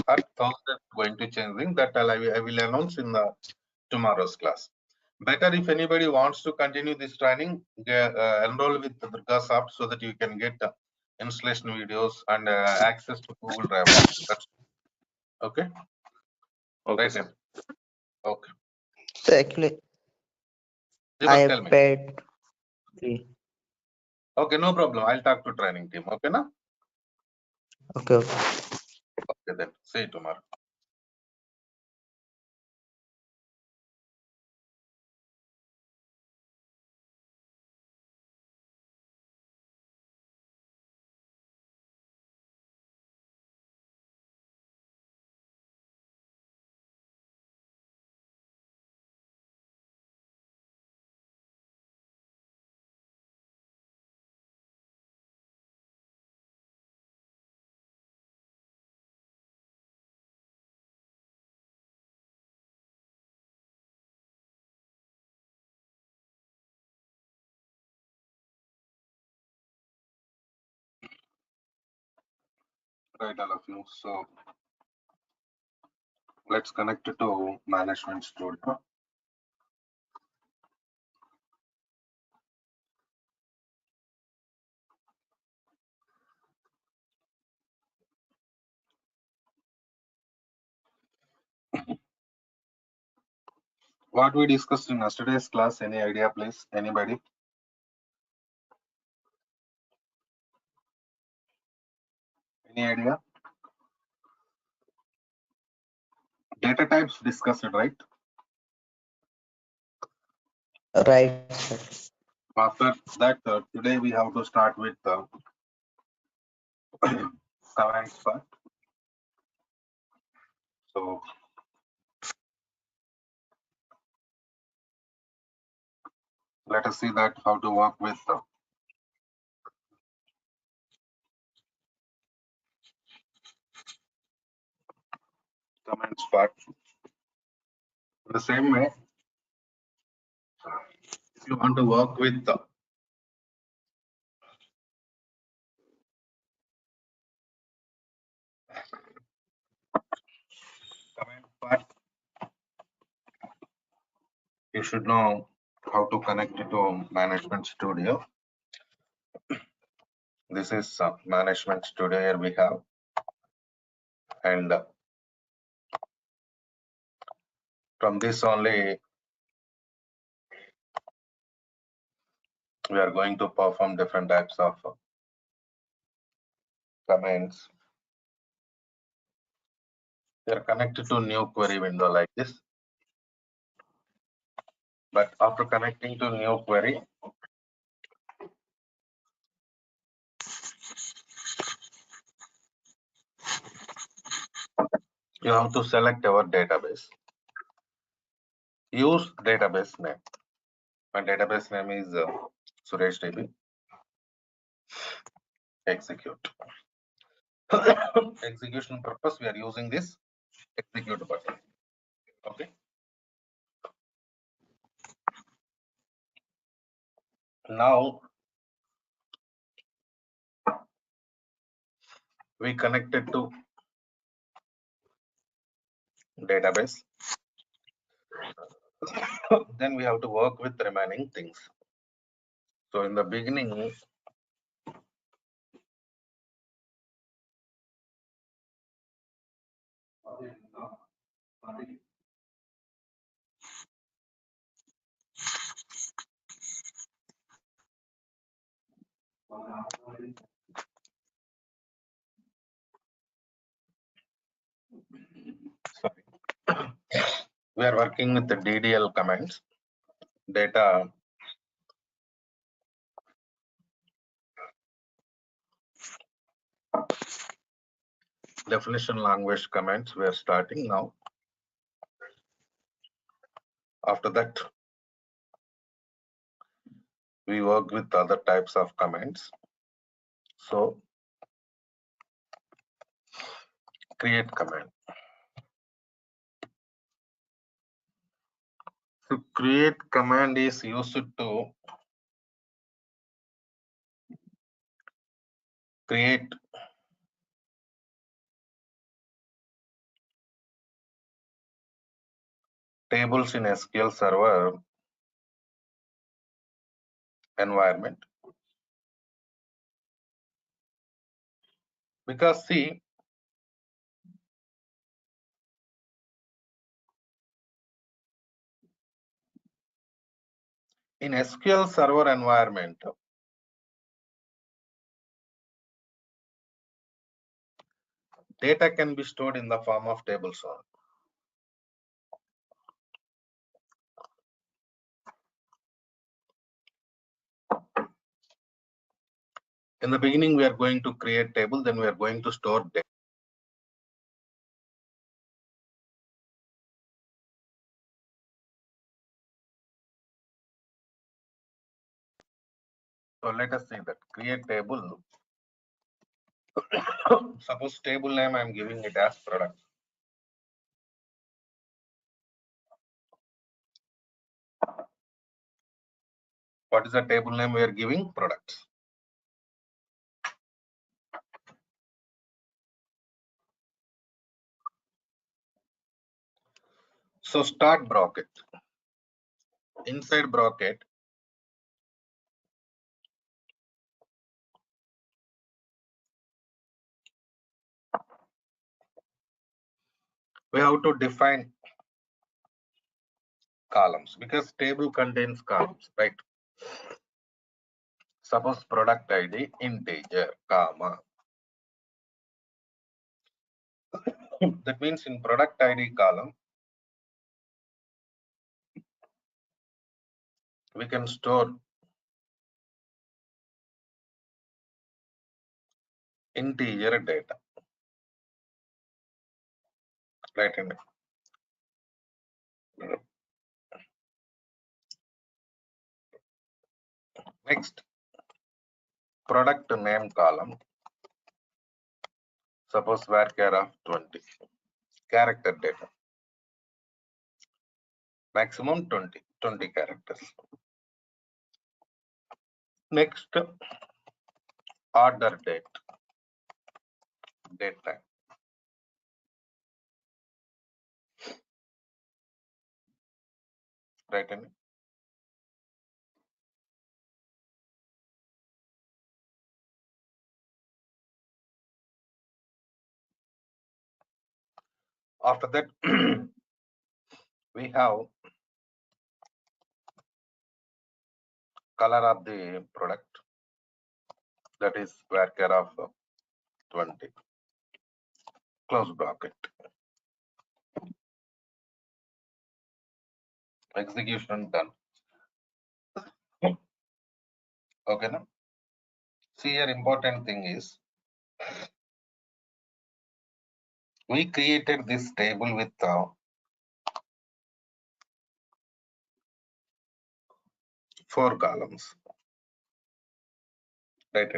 Speaker 1: Or Thursday going to change link. That I will announce in the tomorrow's class. Better if anybody wants to continue this training, enroll with the Durga Soft so that you can get installation videos and access to Google Drive also. That's okay.
Speaker 2: Okay,
Speaker 1: Right.
Speaker 2: sir.
Speaker 1: Okay.
Speaker 4: So actually,
Speaker 1: Deepak,
Speaker 4: I
Speaker 1: tell me.
Speaker 4: paid fee.
Speaker 1: Okay, no problem. I'll talk to training team. Okay, na?
Speaker 4: Okay, okay.
Speaker 1: Okay, then. See you tomorrow. Right, all of you. So let's connect it to Management Studio. What we discussed in yesterday's class, any idea, please? Anybody? Any idea? Data types discussed, right?
Speaker 4: Right, sir.
Speaker 1: After that, today we have to start with the commands part. So let us see that how to work with the commands part. In the same way, if you want to work with the command part, you should know how to connect it to Management Studio. This is Management Studio. Here we have, and from this only we are going to perform different types of commands. They are connected to new query window like this. But after connecting to new query, you have to select our database. Use database name. My database name is Suresh DB. Execute. Execution purpose, we are using this execute button. Okay. Now we connected to database. Then we have to work with remaining things. So in the beginning, sorry, we are working with the DDL commands, data definition language commands. We are starting now. After that, we work with other types of commands. So create command. So create command is used to create tables in SQL Server environment. Because see, in SQL Server environment, data can be stored in the form of tables only. In the beginning, we are going to create table, then we are going to store data. So let us see that create table. Suppose table name I am giving it as product. What is the table name we are giving? Products. So start bracket. Inside bracket, we have to define columns because table contains columns, right? Suppose product ID integer, comma. That means in product ID column, we can store integer data, right? Next, product name column. Suppose varchar of 20, character data. Maximum 20 characters. Next, order date time. Right? After that, we have color of the product, that is varchar of 20, close bracket. Execution done. Okay, now see here, important thing is we created this table with 4 columns, right?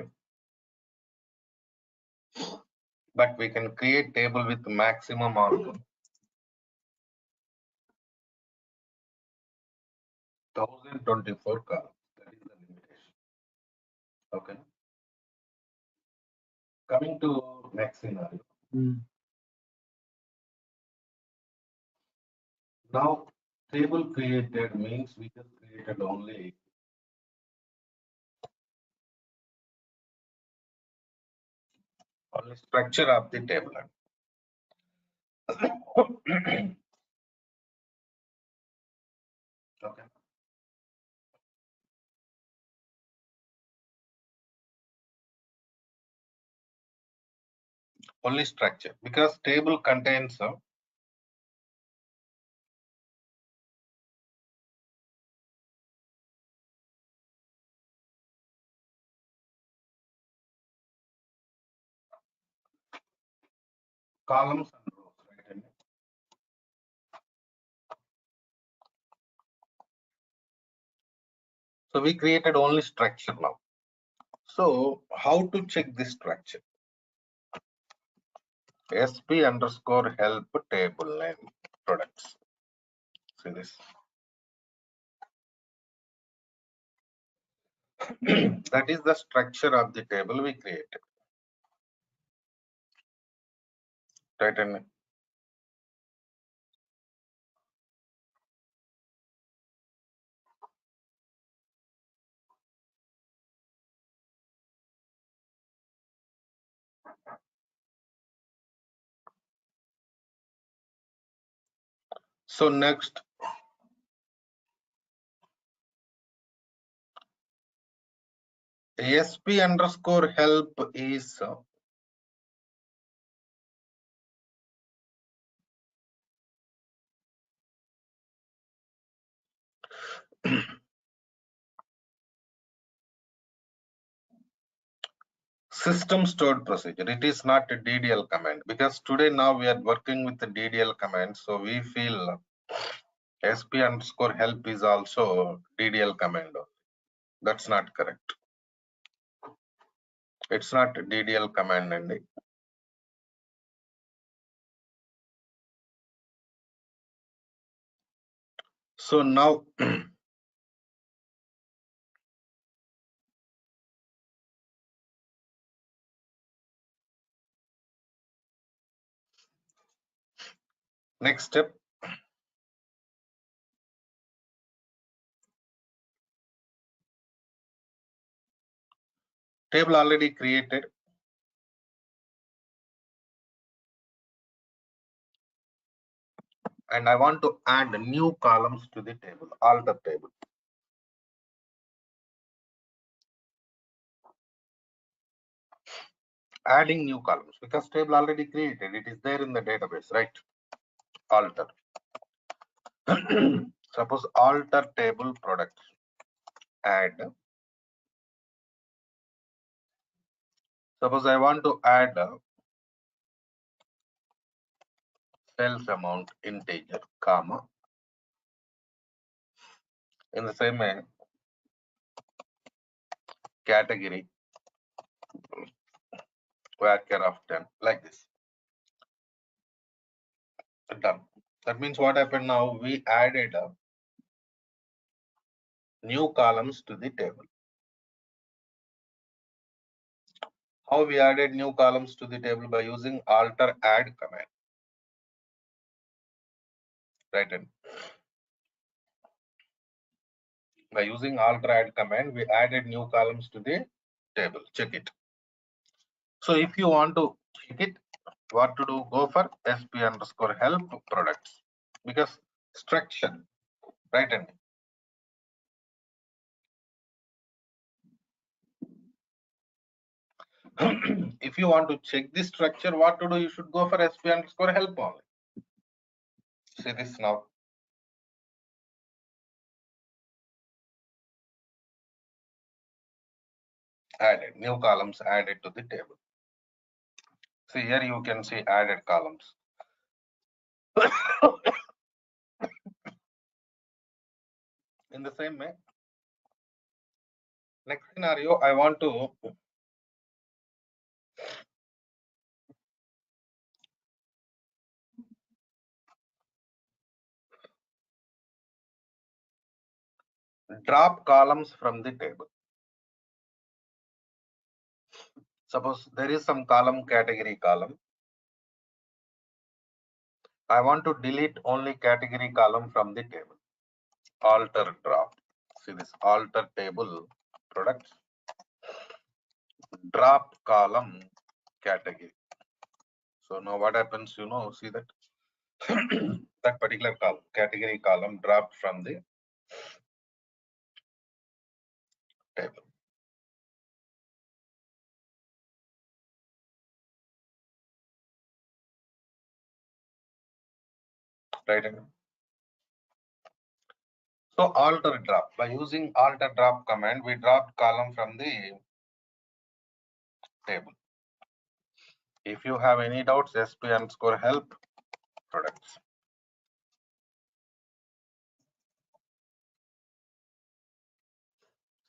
Speaker 1: But we can create table with maximum of 1024 columns. That is the limitation. Okay. Coming to next scenario. Now, table created means we just created only structure of the table. Okay. Only structure, because table contains columns and rows, right? So we created only structure now. So how to check this structure? SP underscore help table name products. See this. That is the structure of the table we created. Right? And so next, SP underscore help is system stored procedure. It is not a DDL command, because today now we are working with the DDL command. So we feel SP underscore help is also DDL command. That's not correct. It's not DDL command. And so now next step, table already created. And I want to add new columns to the table, alter table. Adding new columns, because table already created, it is there in the database, right? Alter. Suppose alter table product, add. Suppose I want to add sales amount integer, comma. In the same way, category varchar of 10, like this. Done. That means what happened now? We added new columns to the table. How we added new columns to the table? By using alter add command. Right. And by using alter add command, we added new columns to the table. Check it. So if you want to check it, What to do? Go for sp underscore help products because structure, right? And if you want to check the structure, what to do? You should go for sp underscore help only. See this now. Added new columns added to the table. See here you can see added columns. In the same way, next scenario, I want to drop columns from the table. Suppose there is some column category column. I want to delete only category column from the table. Alter drop. See this alter table products. Drop column category. So now what happens, see that that particular column, category column dropped from the table. Right? So alter drop. By using alter drop command, we dropped column from the table. If you have any doubts, sp underscore help products.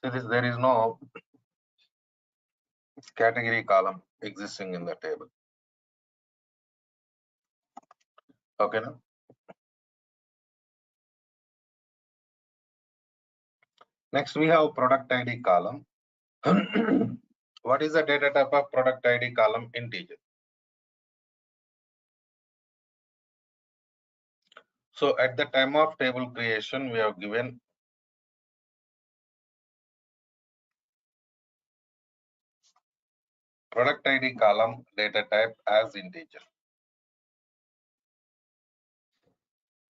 Speaker 1: See this, there is no category column existing in the table. Okay, now. Next we have product ID column. What is the data type of product ID column? Integer. So at the time of table creation, we have given product ID column data type as integer.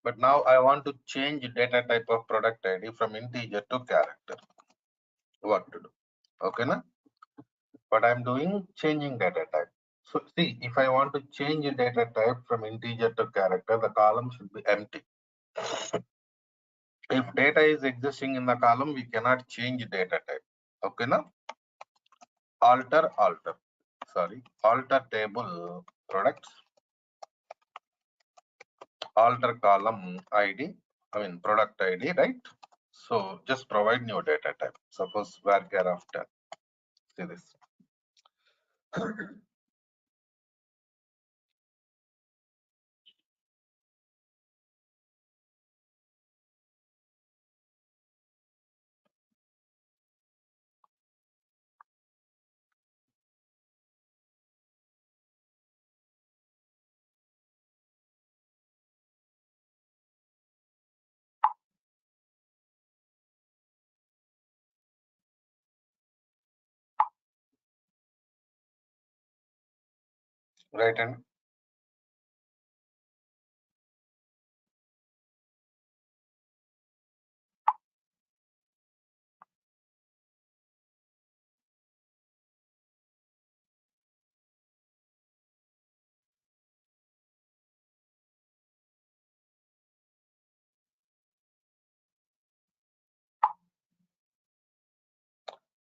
Speaker 1: But now I want to change data type of product ID from integer to character. What to do? Okay, na? What I'm doing, changing data type. So see, if I want to change data type from integer to character, the column should be empty. If data is existing in the column, we cannot change data type. Okay, na? Alter table products, alter column ID, product ID, right? So just provide new data type. Suppose varchar of 10. See this. Right, and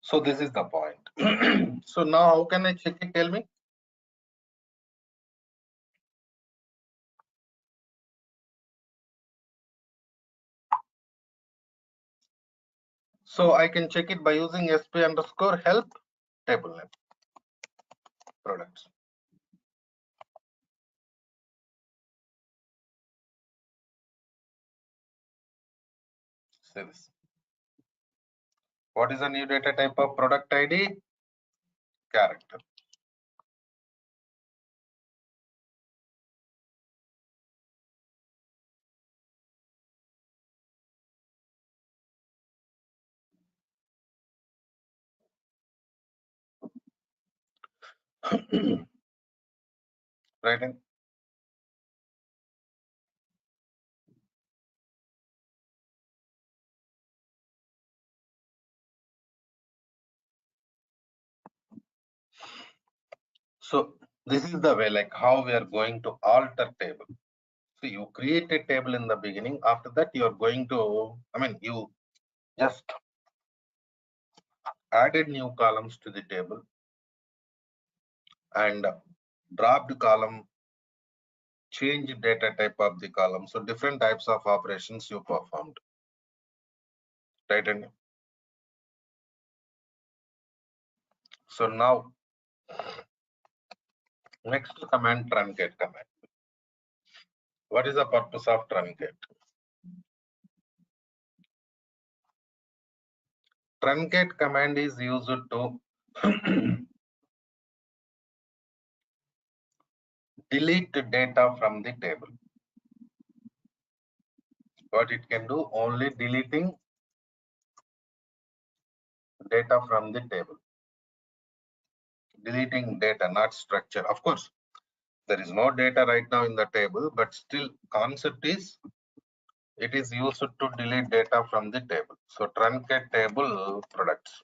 Speaker 1: so this is the point. So now how can I check it? Tell me. So I can check it by using sp underscore help table name products. See this. What is the new data type of product ID? Character. Right? In? So this is the way, like how we are going to alter table. So you create a table in the beginning. After that, you are going to, you just added new columns to the table and dropped column, change data type of the column. So different types of operations you performed. Right? And so now next command, truncate command. What is the purpose of truncate? Truncate command is used to delete data from the table. What it can do? Only deleting data from the table. Deleting data, not structure. Of course, there is no data right now in the table, but still concept is it is used to delete data from the table. So truncate table products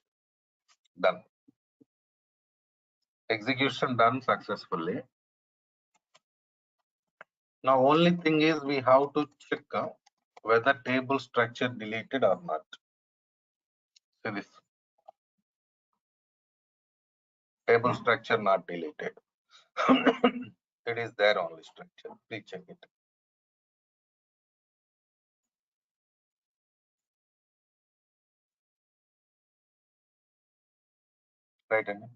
Speaker 1: done. Execution done successfully. Now only thing is we have to check whether table structure deleted or not. See this. Table structure not deleted. It is there only structure. Please check it. Right, Anna?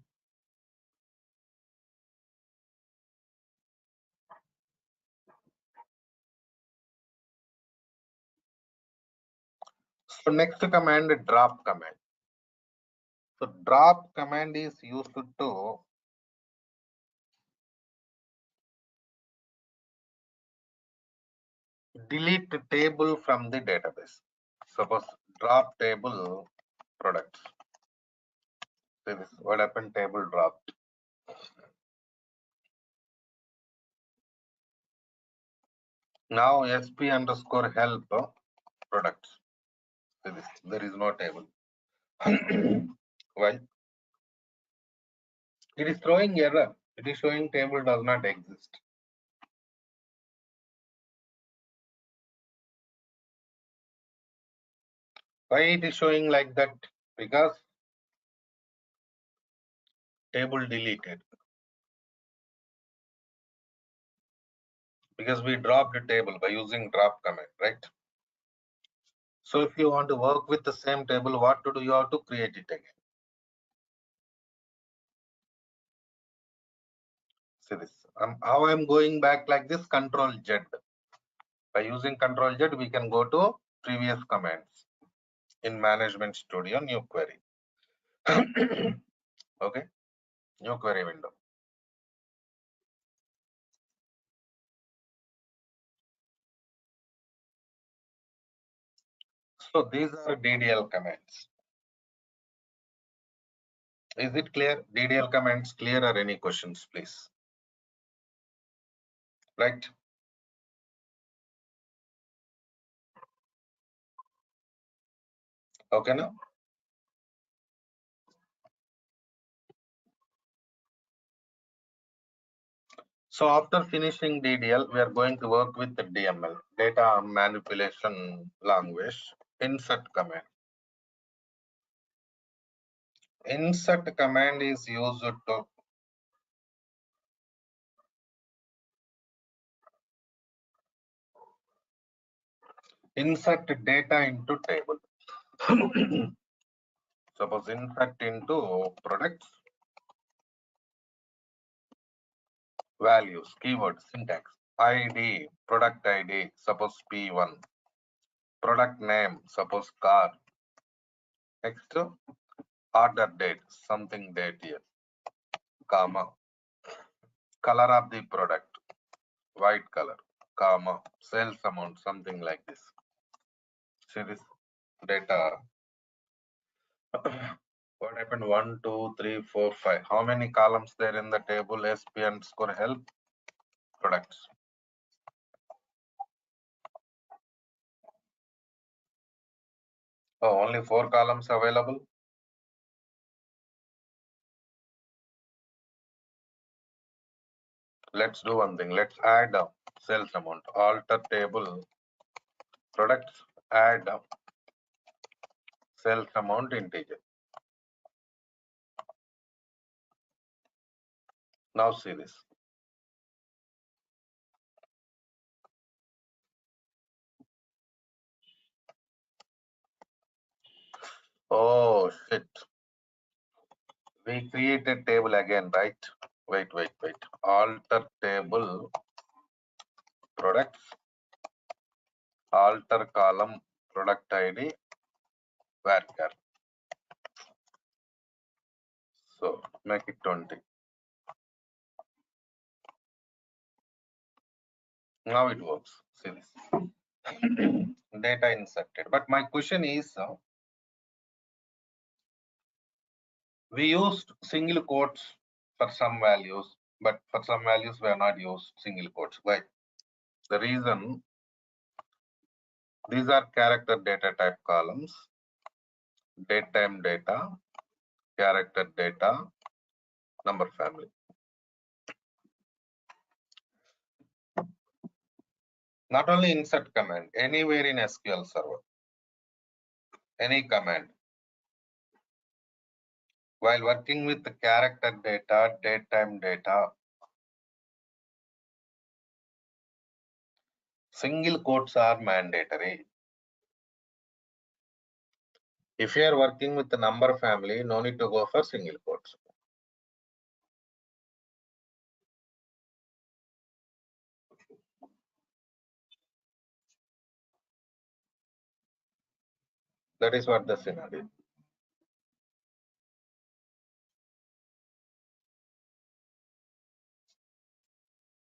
Speaker 1: So next command, drop command. So drop command is used to delete the table from the database. Suppose drop table products. See this, what happened? Table dropped. Now sp underscore help products. See this, there is no table. Why? It is throwing error. It is showing table does not exist. Why it is showing like that? Because table deleted. Because we dropped the table by using drop command, right? So if you want to work with the same table, what to do? You have to create it again. See this. How I'm going back like this? Control Z. By using Control Z, we can go to previous commands in Management Studio, new query. Okay, new query window. So these are DDL commands. Is it clear? DDL commands clear, or any questions, please? Right. Okay, now. So after finishing DDL, we are going to work with the DML, data manipulation language, insert command. Insert command is used to insert data into table. Suppose insert into products, values, keywords, syntax, ID, product ID, suppose P1, product name, suppose car, next order date, something date here, comma, color of the product, white color, comma, sales amount, something like this. See this data. What happened? 1, 2, 3, 4, 5. How many columns there in the table? SP underscore help products. Oh, only 4 columns available. Let's do one thing. Let's add sales amount. Alter table products. Add sales amount integer. Now see this. Oh shit. We created table again, right? Wait. Alter table products. Alter column product ID varchar. So make it 20. Now it works. See this. Data inserted. But my question is, we used single quotes for some values, but for some values we are not used single quotes. Why? The reason, these are character data type columns, date time data, character data, number family. Not only insert command, anywhere in SQL Server, any command. While working with the character data, date time data, single quotes are mandatory. If you are working with the number family, no need to go for single quotes. That is what the scenario.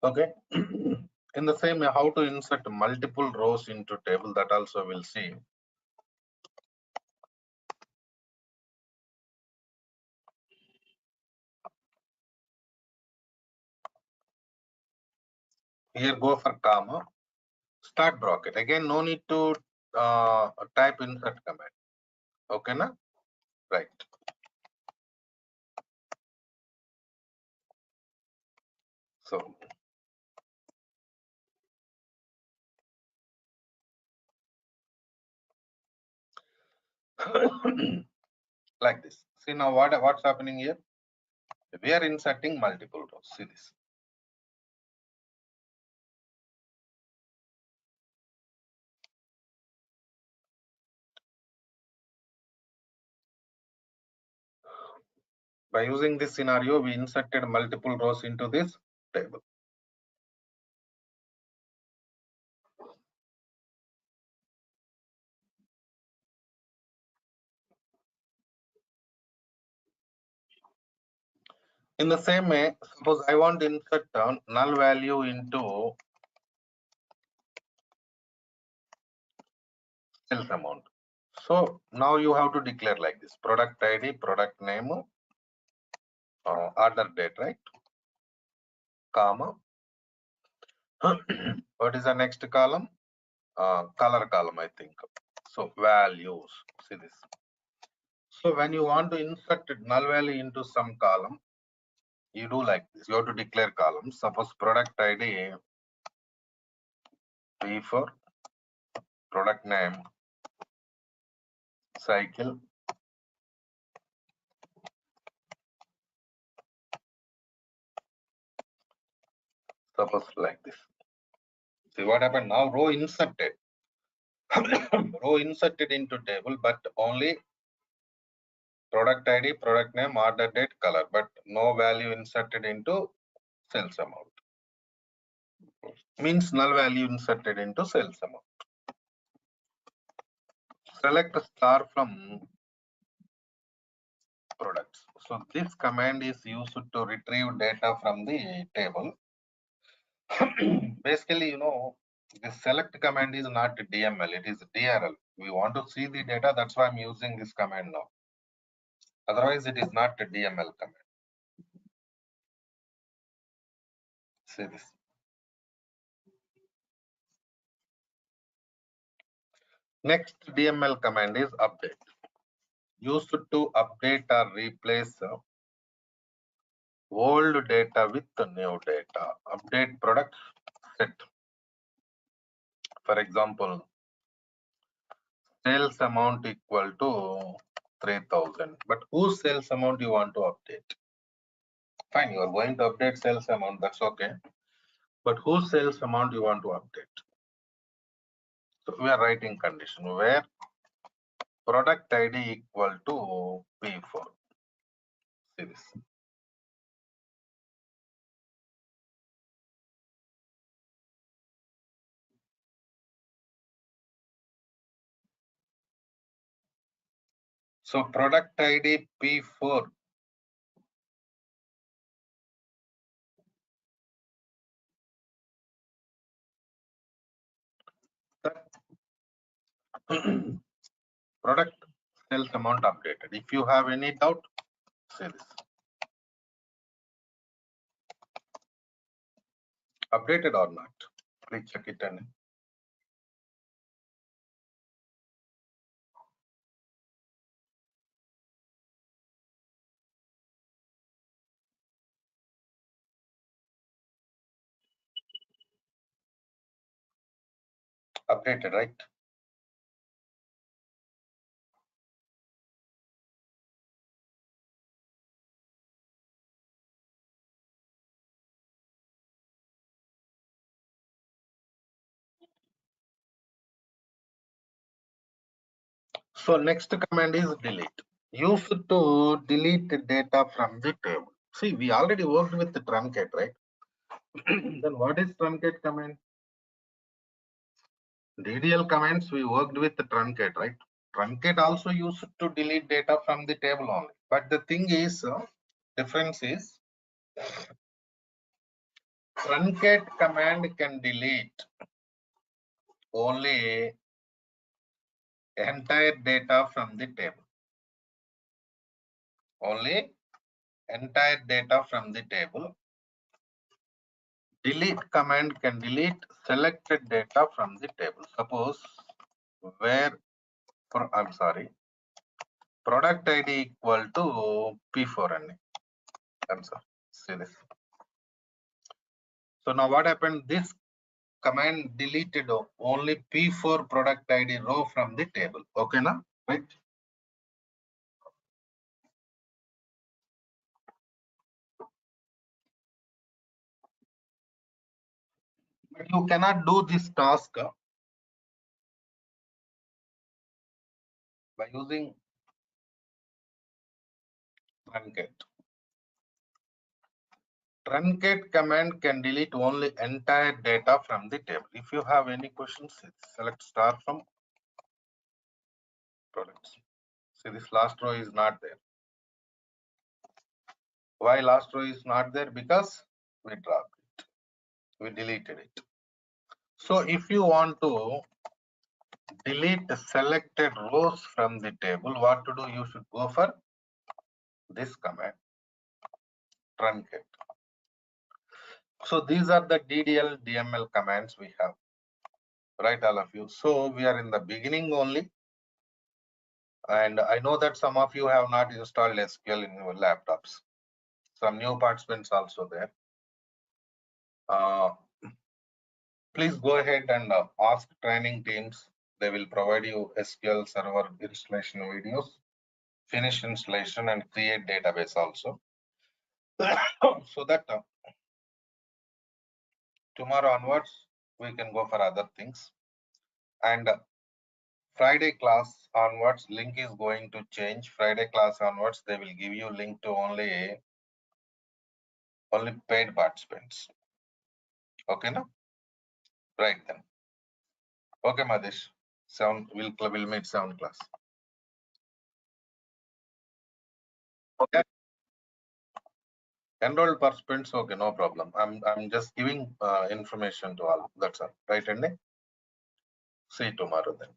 Speaker 1: Okay. In the same way, how to insert multiple rows into table, that also we'll see. Here go for comma, start bracket. Again, no need to type insert command. Okay, na? Right. So like this. See now what's happening here? We are inserting multiple rows. See this. By using this scenario, we inserted multiple rows into this table. In the same way, suppose I want to insert null value into sales amount. So now you have to declare like this: product ID, product name, order date, right? Comma. What is the next column? Color column, I think. So values. See this. So when you want to insert null value into some column, you do like this. You have to declare columns. Suppose product ID P for product name cycle. Suppose like this. See what happened now? Row inserted. Row inserted into table, but only product ID, product name, order date, color, but no value inserted into sales amount. Means null value inserted into sales amount. Select star from products. So this command is used to retrieve data from the table. Basically, you know, the select command is not DML, it is DRL. We want to see the data, that's why I'm using this command now. Otherwise, it is not a DML command. See this. Next DML command is update. Used to update or replace old data with new data. Update product set. For example, sales amount equal to 3000. But whose sales amount you want to update? Fine, you are going to update sales amount, that's okay. But whose sales amount you want to update? So we are writing condition where product ID equal to P4. See this. So product ID P4 product sales amount updated. If you have any doubt, say this. Updated or not? Please check it and updated, right? So next command is delete. Used to delete the data from the table. See, we already worked with the truncate, right? Then what is truncate command? DDL commands we worked with the truncate, right? Truncate also used to delete data from the table only. But the thing is, difference is truncate command can delete only entire data from the table. Only entire data from the table. Delete command can delete selected data from the table. Suppose where, I'm sorry, product ID equal to P4 I'm sorry, see this. So now what happened? This command deleted only P4 product ID row from the table. Okay, now, right? But you cannot do this task by using truncate. Truncate command can delete only entire data from the table. If you have any questions, select star from products. See, this last row is not there. Why last row is not there? Because we dropped it. We deleted it. So if you want to delete selected rows from the table, what to do? You should go for this command, truncate. So these are the DDL, DML commands we have, right, all of you. So we are in the beginning only. And I know that some of you have not installed SQL in your laptops. Some new participants also there. Please go ahead and ask training teams. They will provide you SQL Server installation videos, finish installation and create database also. So that tomorrow onwards, we can go for other things. And Friday class onwards, link is going to change. Friday class onwards, they will give you link to only paid participants. Okay, no? Right then. Okay, Madesh. We'll meet 7 class. Okay. Enrolled participants, okay, no problem. I'm just giving information to all. That's all. Right, Andy? See you tomorrow then.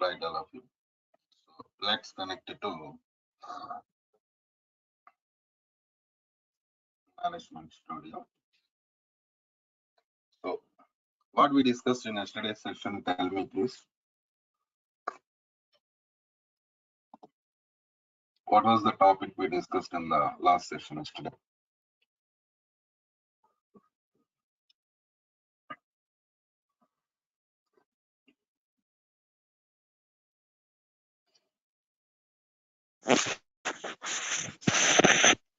Speaker 1: Right, all of you. So let's connect it to Management Studio. So what we discussed in yesterday's session, tell me please. What was the topic we discussed in the last session yesterday?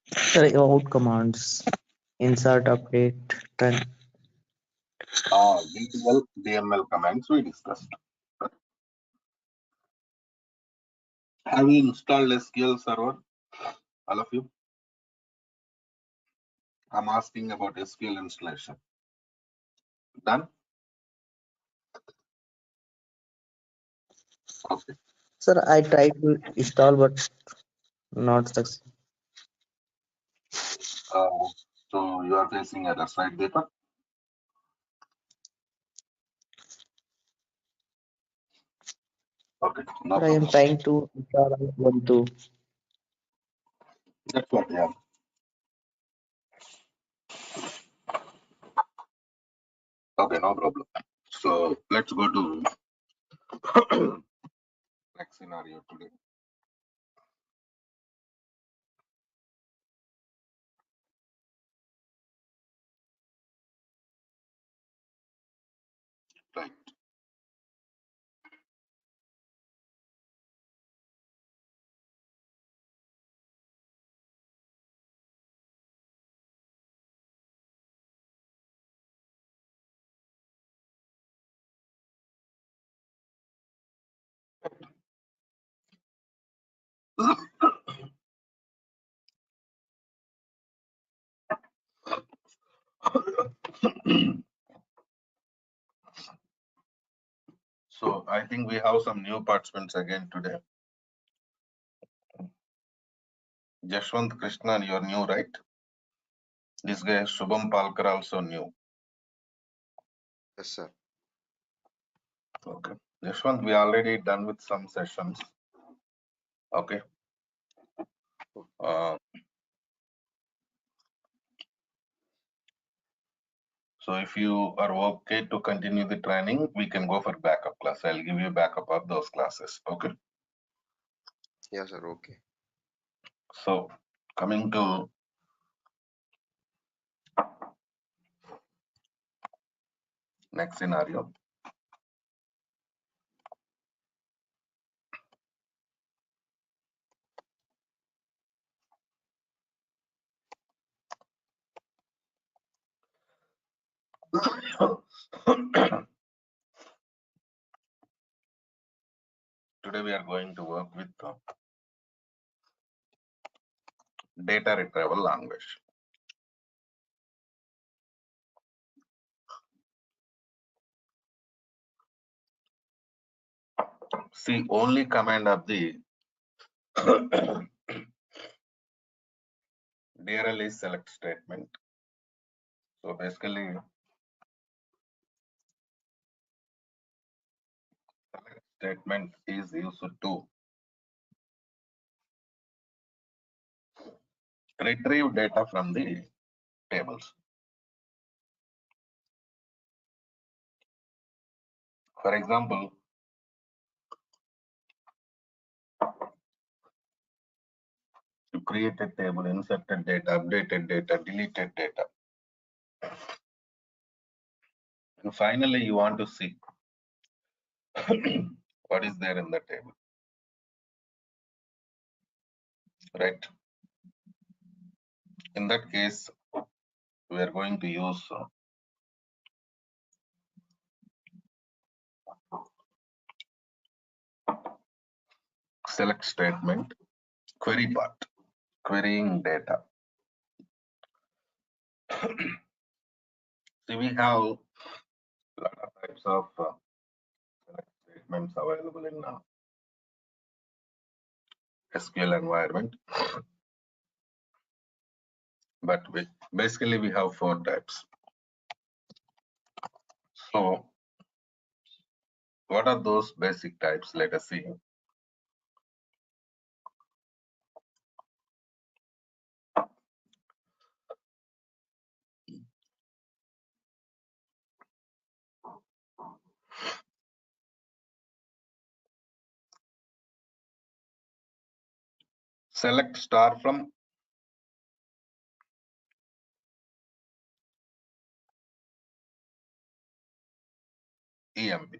Speaker 4: Sir, out commands, insert, update, run.
Speaker 1: DTL, DML commands we discussed. Have you installed SQL Server? All of you? I'm asking about SQL installation. Done? Okay.
Speaker 4: Sir, I tried to install but not success.
Speaker 1: So you are facing errors, right, Deepak? Okay, no
Speaker 4: Sir, I am
Speaker 1: problem.
Speaker 4: trying to install Ubuntu.
Speaker 1: That's what they are. Okay, no problem. So let's go to next scenario today. Right. So I think we have some new participants again today. Jashwant Krishnan, you're new, right? This guy Shubham Palkar also new.
Speaker 5: Yes, sir.
Speaker 1: Okay. Jashwant, we already done with some sessions. Okay. So if you are okay to continue the training, we can go for backup class. I'll give you backup of those classes. Okay.
Speaker 5: Yes, sir. Okay.
Speaker 1: So coming to next scenario. Today we are going to work with data retrieval language. See, only command of the DRL is select statement. So basically, select statement is used to retrieve data from the tables. For example, you create a table, inserted data, updated data, deleted data. And finally, you want to see what is there in the table, right? In that case, we are going to use select statement, query part, querying data. See, we have a lot of types of select statements available in SQL environment, but basically we have 4 types. So What are those basic types? Let us see. Select star from EMP.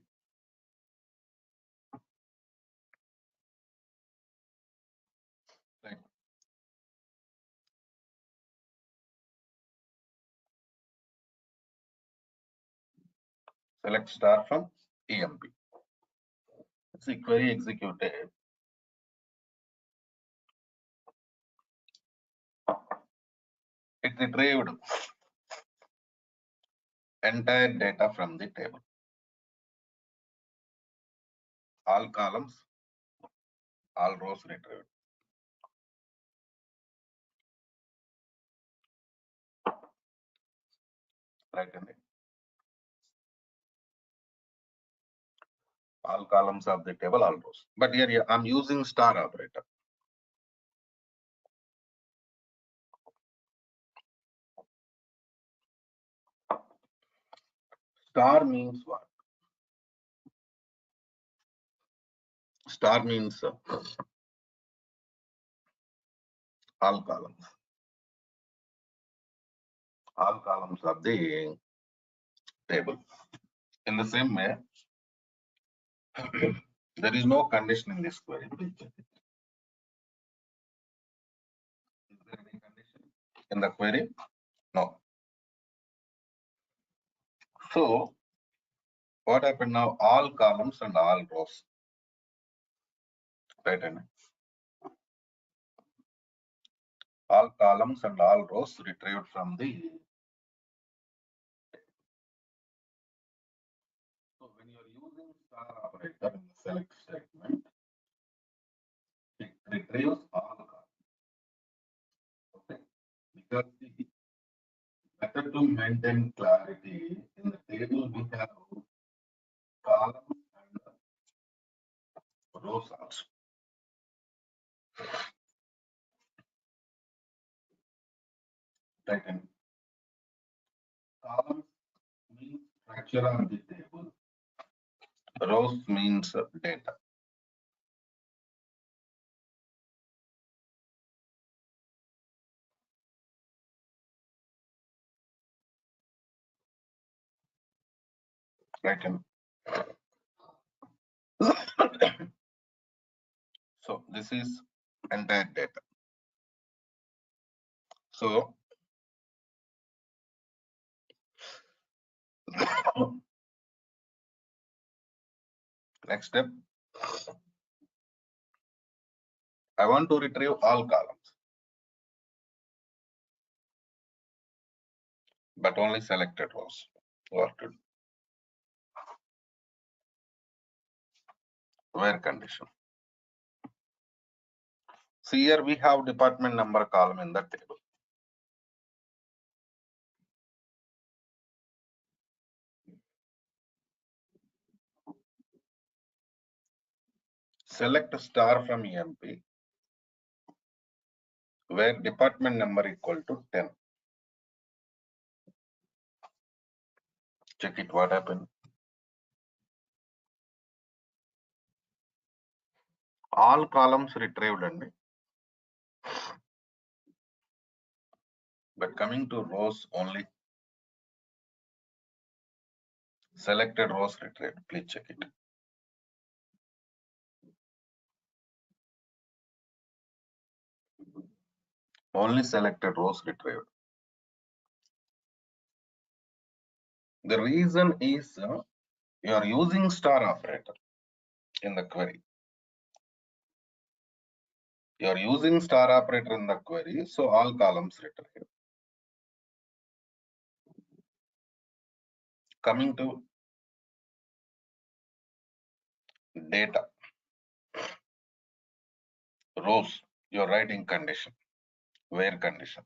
Speaker 1: Right. Select star from EMP. See, query executed. It retrieved entire data from the table. All columns, all rows retrieved. Right. All columns of the table, all rows. But here I'm using star operator. Star means what? Star means all columns. All columns of the table. In the same way, there is no condition in this query. Please check it. Is there any condition in the query? No. So what happened now? All columns and all rows. Right. All columns and all rows retrieved from the. So when you are using star operator in the select statement, it retrieves all columns. Okay. Because better to maintain clarity in the table, we have columns and rows also. Right. Columns means structure of the table. Rows means data. Right. So this is entire data. So next step, I want to retrieve all columns, but only selected rows. What to do? Where condition? See, here we have department number column in the table. Select star from EMP where department number equal to 10. Check it, what happened. All columns retrieved only. But coming to rows only. Selected rows retrieved. Please check it. Only selected rows retrieved. The reason is you are using star operator in the query. You are using star operator in the query, so all columns retrieved. Coming to data, rows, you are writing condition, where condition.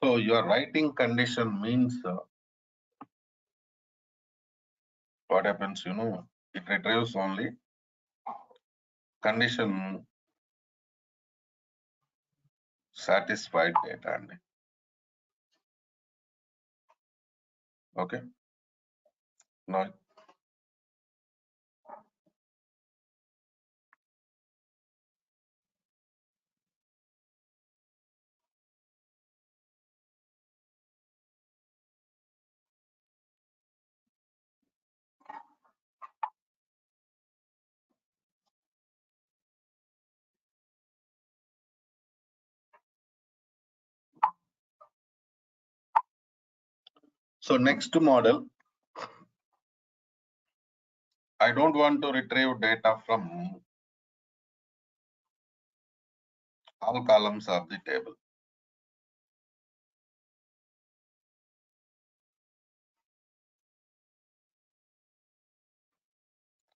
Speaker 1: So your writing condition means what happens, you know, it retrieves only condition satisfied data. Okay. Now, so next model, I don't want to retrieve data from all columns of the table.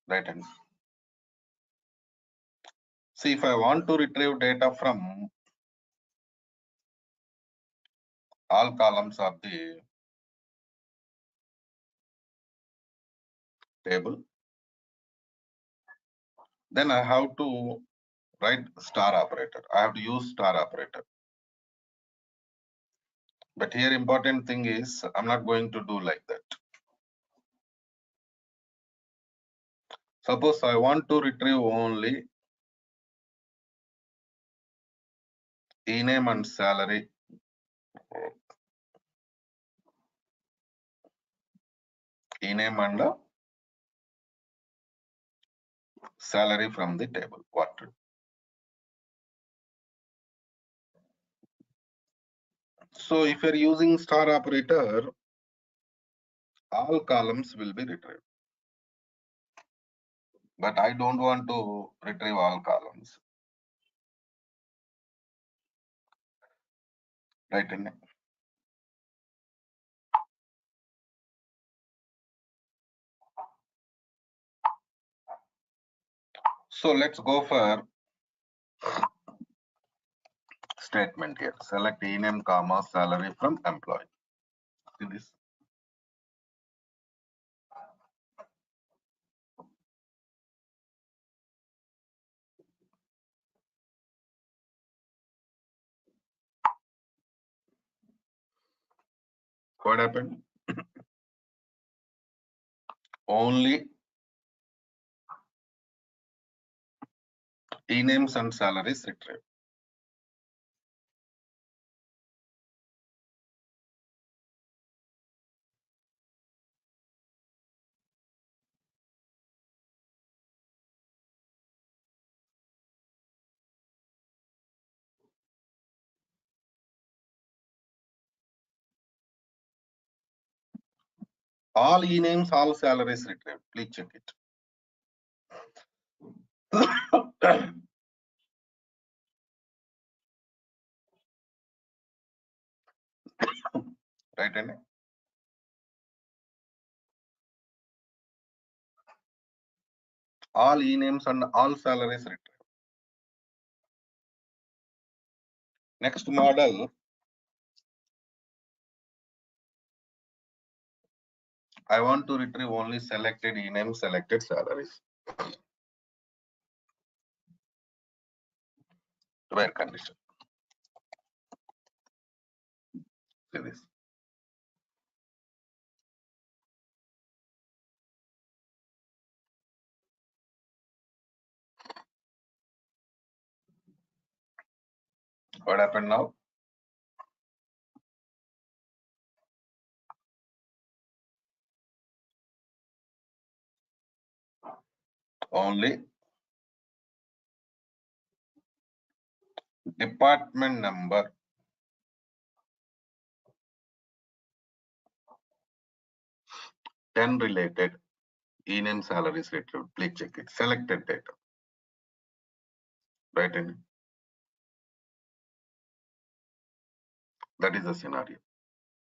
Speaker 1: Right hand. See, if I want to retrieve data from all columns of the table, then I have to write star operator. I have to use star operator. But here important thing is I'm not going to do like that. Suppose I want to retrieve only e-name and salary. E-name and salary from the table. What to do? So if you're using star operator, all columns will be retrieved. But I don't want to retrieve all columns. Right in it. So let's go for statement here. Select e-name, comma, salary from employee. See this? What happened? Only e-names and salaries retrieved. All e-names, all salaries retrieved. Please check it. Right, and all e-names and all salaries retrieved. Next model, I want to retrieve only selected e-names, selected salaries. Where condition? See this. What happened now? Only department number, ten related e-name salaries retrieved. Please check it. Selected data. Right in. That is the scenario.